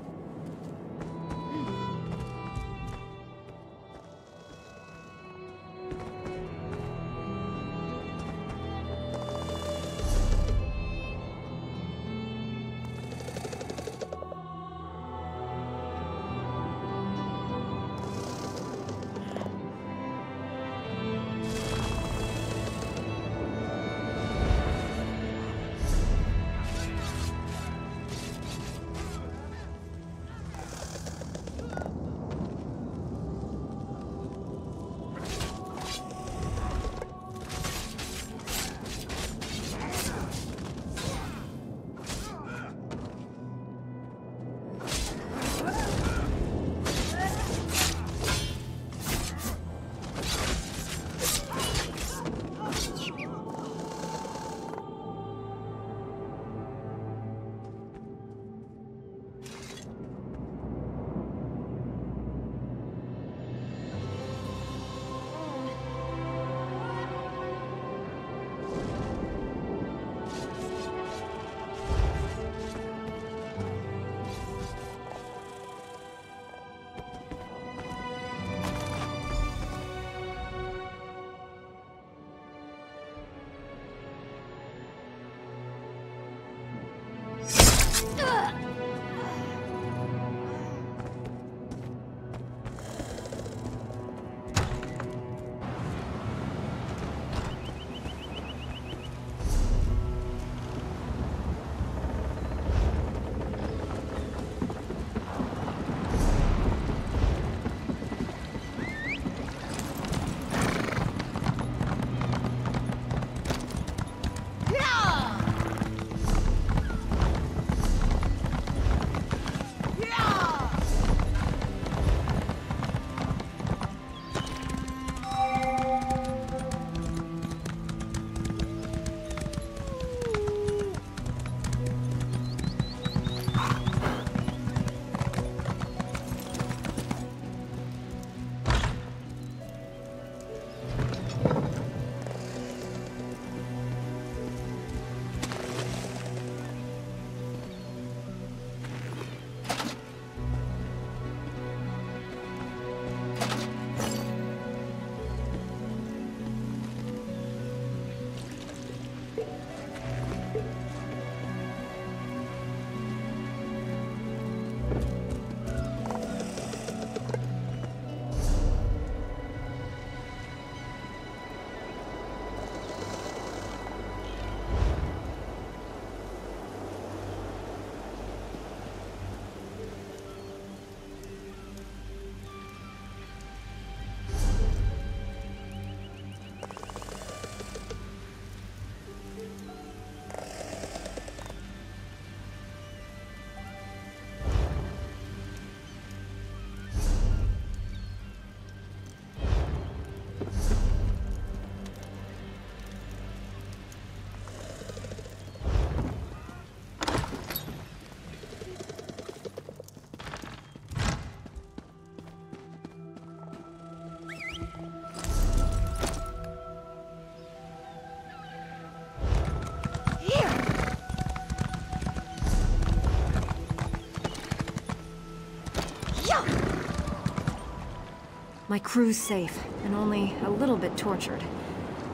My crew's safe, and only a little bit tortured.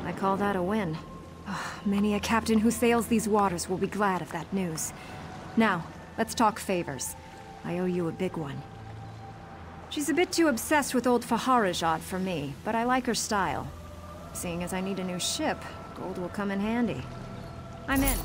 I call that a win. Many a captain who sails these waters will be glad of that news. Now, let's talk favors. I owe you a big one. She's a bit too obsessed with old Faharajad for me, but I like her style. Seeing as I need a new ship, gold will come in handy. I'm in.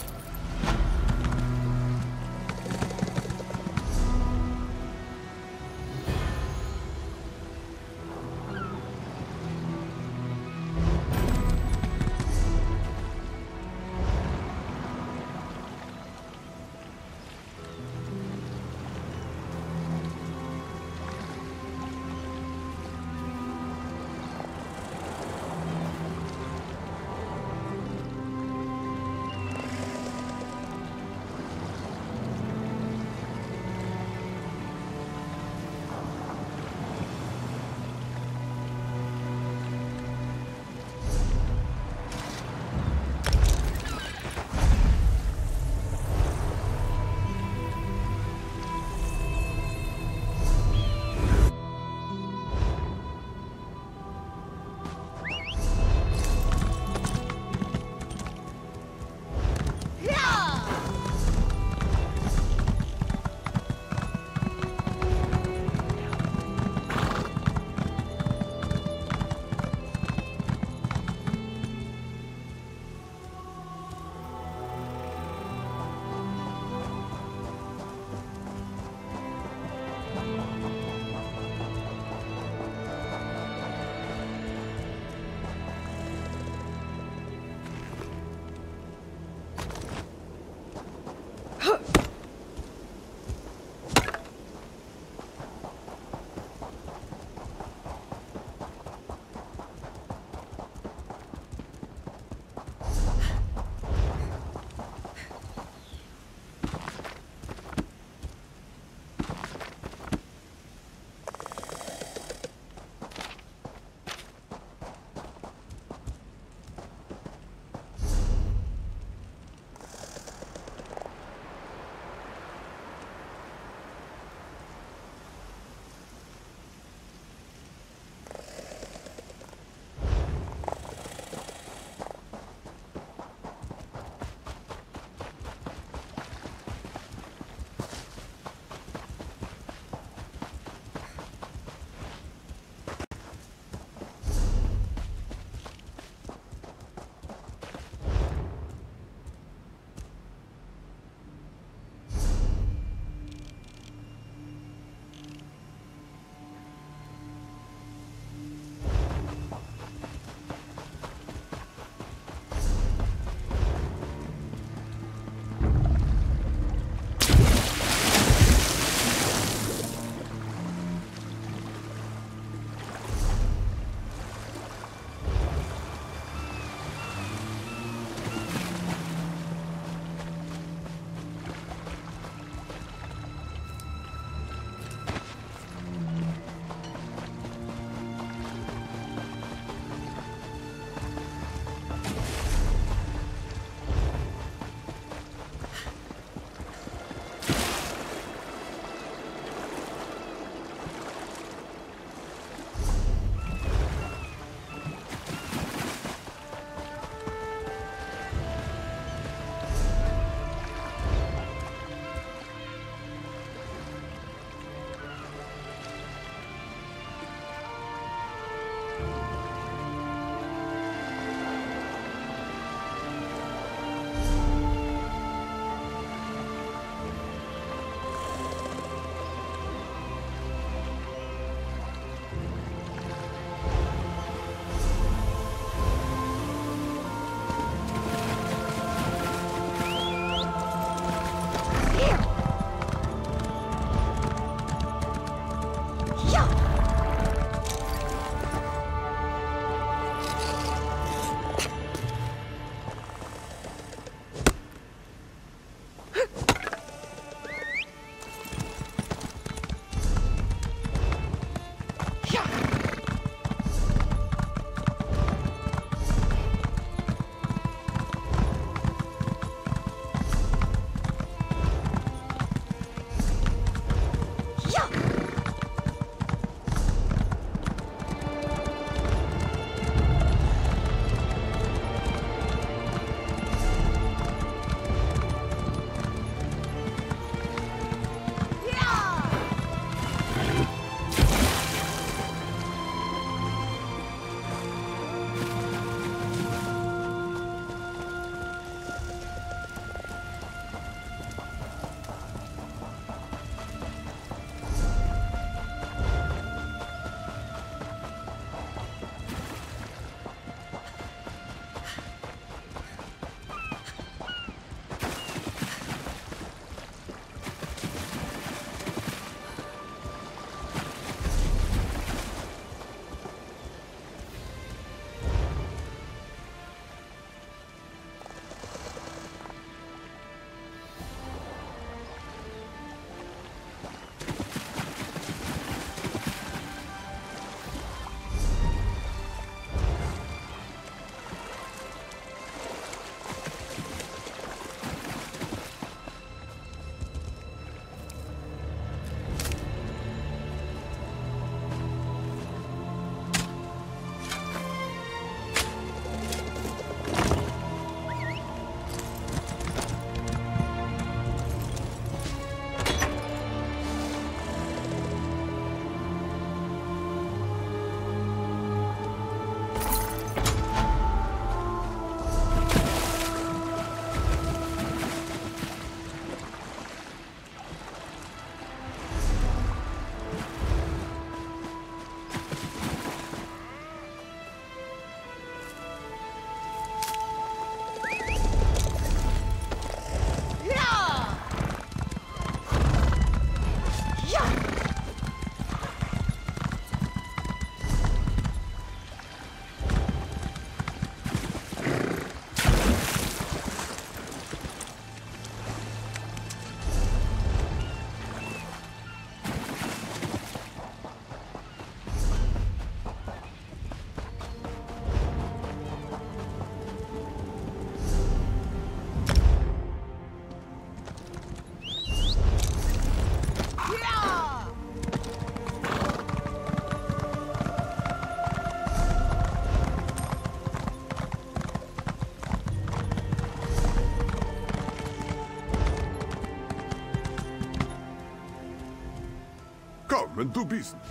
Come and do business.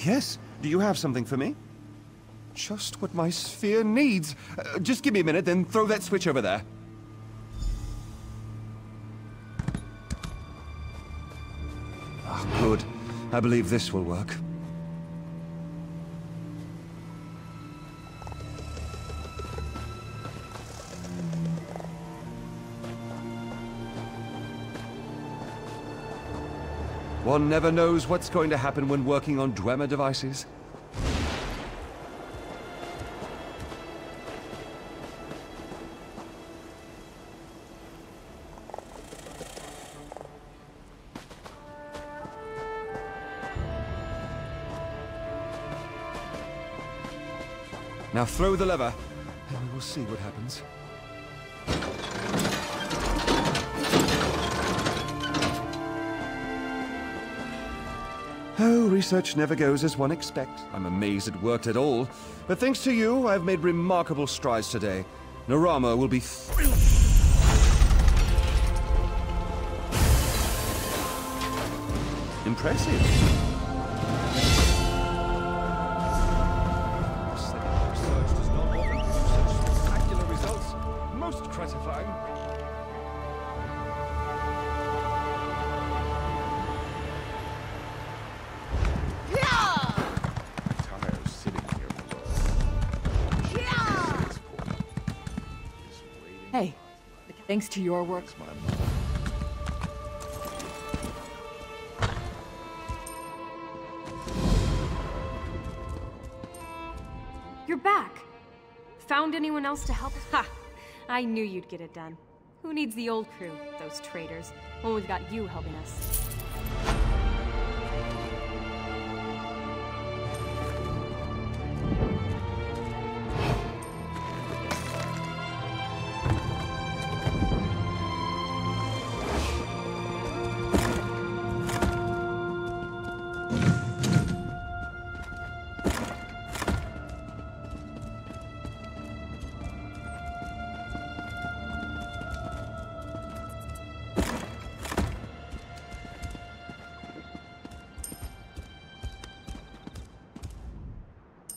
Yes? Do you have something for me? Just what my sphere needs. Just give me a minute, then throw that switch over there. Ah, good. I believe this will work. One never knows what's going to happen when working on Dwemer devices. Now throw the lever, and we will see what happens. Oh, research never goes as one expects. I'm amazed it worked at all. But thanks to you, I've made remarkable strides today. Narama will be thrilled. Impressive. Research does not often produce such spectacular results. Most gratifying. Hey, thanks to your work. You're back. Found anyone else to help us? Ha! I knew you'd get it done. Who needs the old crew? Those traitors. When we've got you helping us.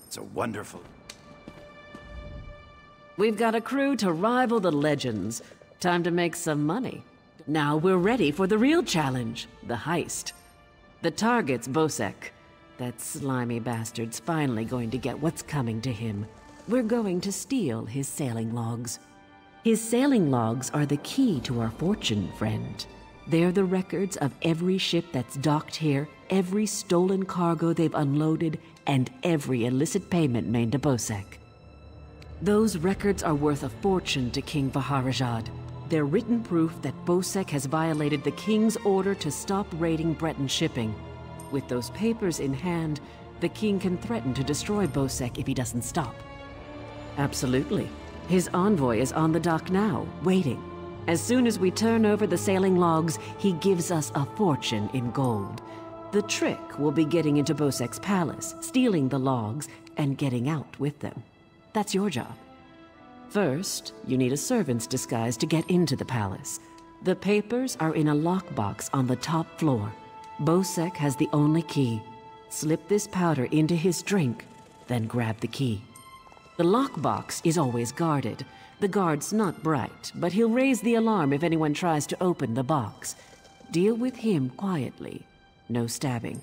It's a wonderful... We've got a crew to rival the legends. Time to make some money. Now we're ready for the real challenge, the heist. The target's Bosek. That slimy bastard's finally going to get what's coming to him. We're going to steal his sailing logs. His sailing logs are the key to our fortune, friend. They're the records of every ship that's docked here, every stolen cargo they've unloaded, and every illicit payment made to Bosek. Those records are worth a fortune to King Vaharajad. They're written proof that Bosek has violated the King's order to stop raiding Breton shipping. With those papers in hand, the King can threaten to destroy Bosek if he doesn't stop. Absolutely. His envoy is on the dock now, waiting. As soon as we turn over the sailing logs, he gives us a fortune in gold. The trick will be getting into Bosek's palace, stealing the logs, and getting out with them. That's your job. First, you need a servant's disguise to get into the palace. The papers are in a lockbox on the top floor. Bosek has the only key. Slip this powder into his drink, then grab the key. The lockbox is always guarded. The guard's not bright, but he'll raise the alarm if anyone tries to open the box. Deal with him quietly. No stabbing.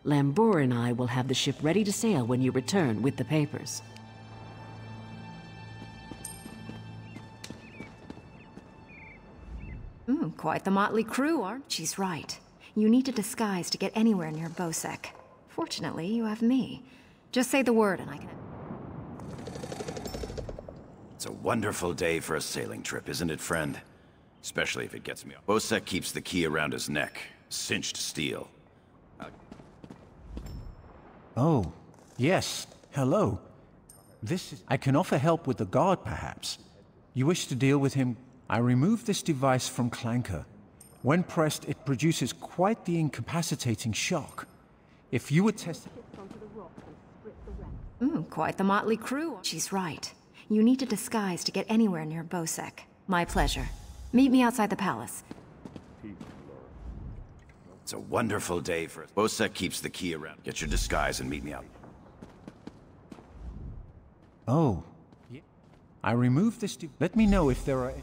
Lambour and I will have the ship ready to sail when you return with the papers. Quite the motley crew, aren't you? She's right. You need a disguise to get anywhere near Bosek. Fortunately, you have me. Just say the word and I can... It's a wonderful day for a sailing trip, isn't it, friend? Especially if it gets me off. Bosek keeps the key around his neck, cinched steel. Oh, yes. Hello. I can offer help with the guard, perhaps. You wish to deal with him? I removed this device from Clanker. When pressed, it produces quite the incapacitating shock. If you would test it... Quite the motley crew. She's right. You need a disguise to get anywhere near Bosek. My pleasure. Meet me outside the palace. It's a wonderful day for us. Bosek keeps the key around. Get your disguise and meet me out. Oh. I removed this Let me know if there are...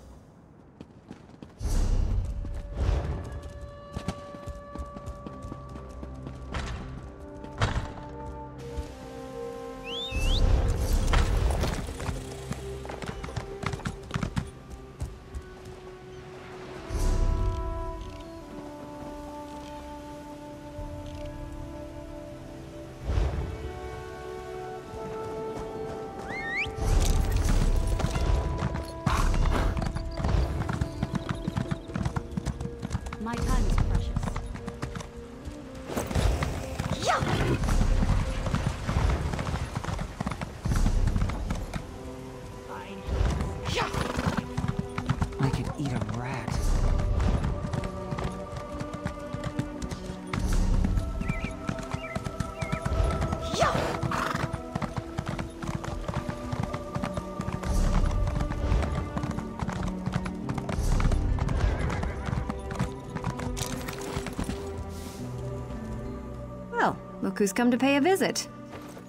My time is precious. I could eat a rat. Well, look who's come to pay a visit.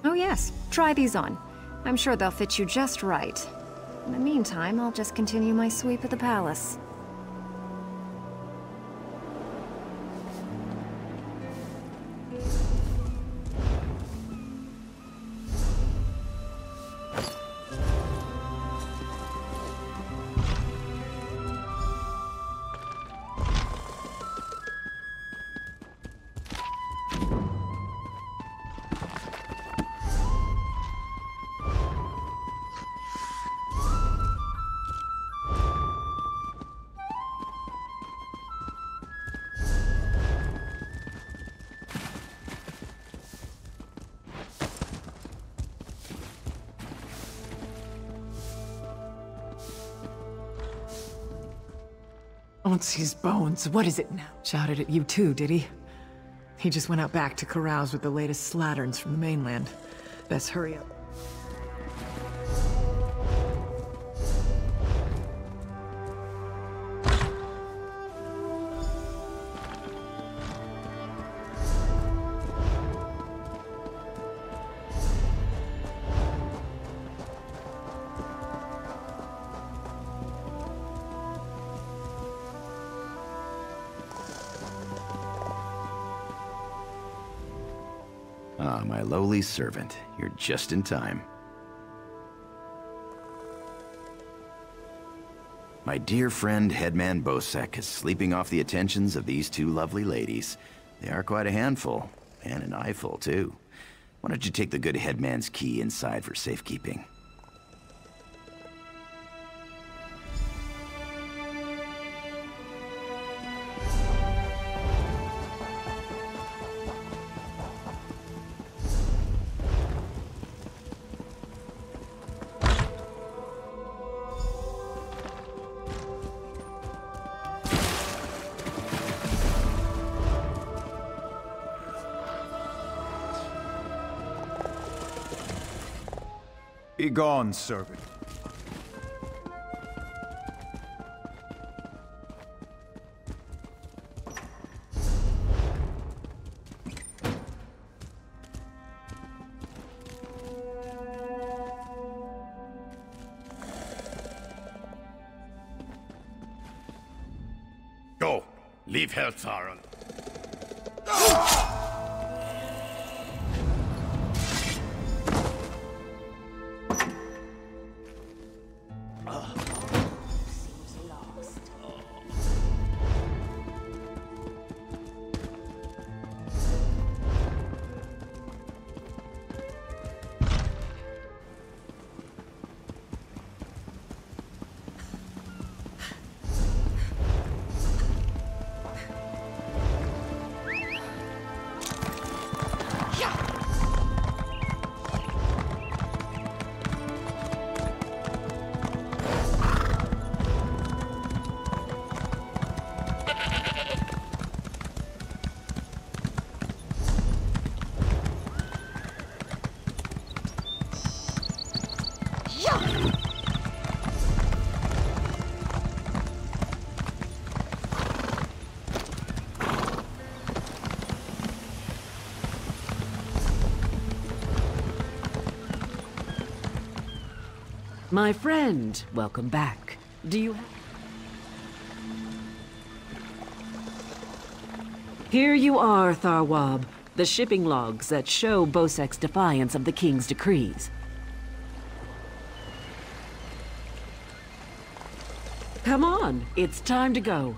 Oh yes, try these on. I'm sure they'll fit you just right. In the meantime, I'll just continue my sweep of the palace. Onsi's bones, what is it now? Shouted at you too, did he? He just went out back to carouse with the latest slatterns from the mainland. Best hurry up. Ah, my lowly servant. You're just in time. My dear friend, Headman Bosek, is sleeping off the attentions of these two lovely ladies. They are quite a handful, and an eyeful, too. Why don't you take the good Headman's key inside for safekeeping? Be gone, servant. Go. Leave Helzar on. My friend, welcome back. Do you... Here you are, Tharwab. The shipping logs that show Bosek's defiance of the King's decrees. Come on, it's time to go.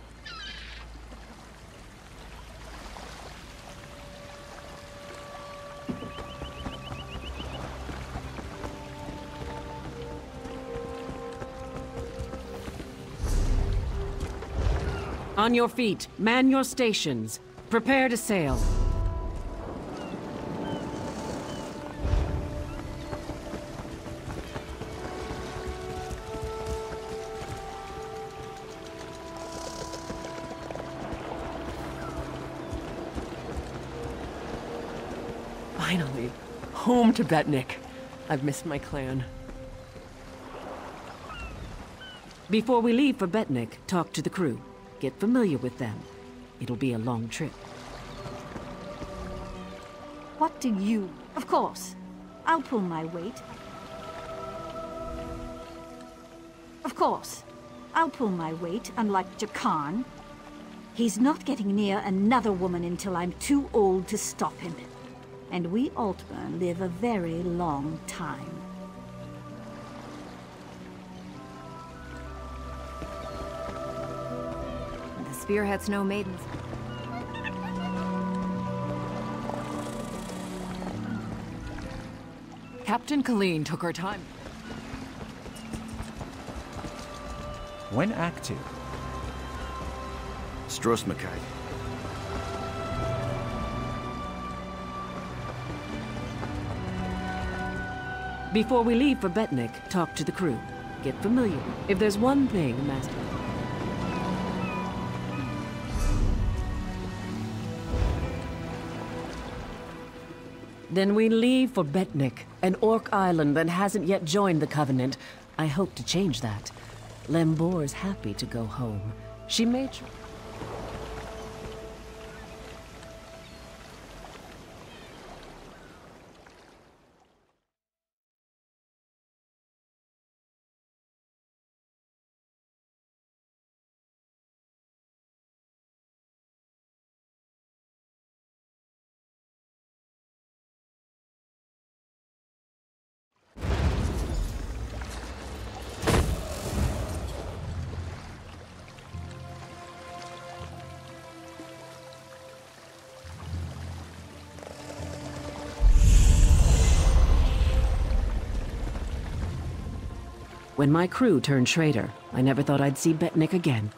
On your feet, man your stations. Prepare to sail. Finally, home to Betnik. I've missed my clan. Before we leave for Betnik, talk to the crew. Get familiar with them. It'll be a long trip. What do you... Of course. I'll pull my weight. Of course. I'll pull my weight, unlike Jakan. He's not getting near another woman until I'm too old to stop him. And we Altmer live a very long time. Spearhead's no maidens. Captain Colleen took her time. When active, Stros Makai. Before we leave for Betnik, talk to the crew. Get familiar. If there's one thing, Master... Then we leave for Betnik, an orc island that hasn't yet joined the Covenant. I hope to change that. Lembor's happy to go home. She may try... When my crew turned traitor, I never thought I'd see Betnik again.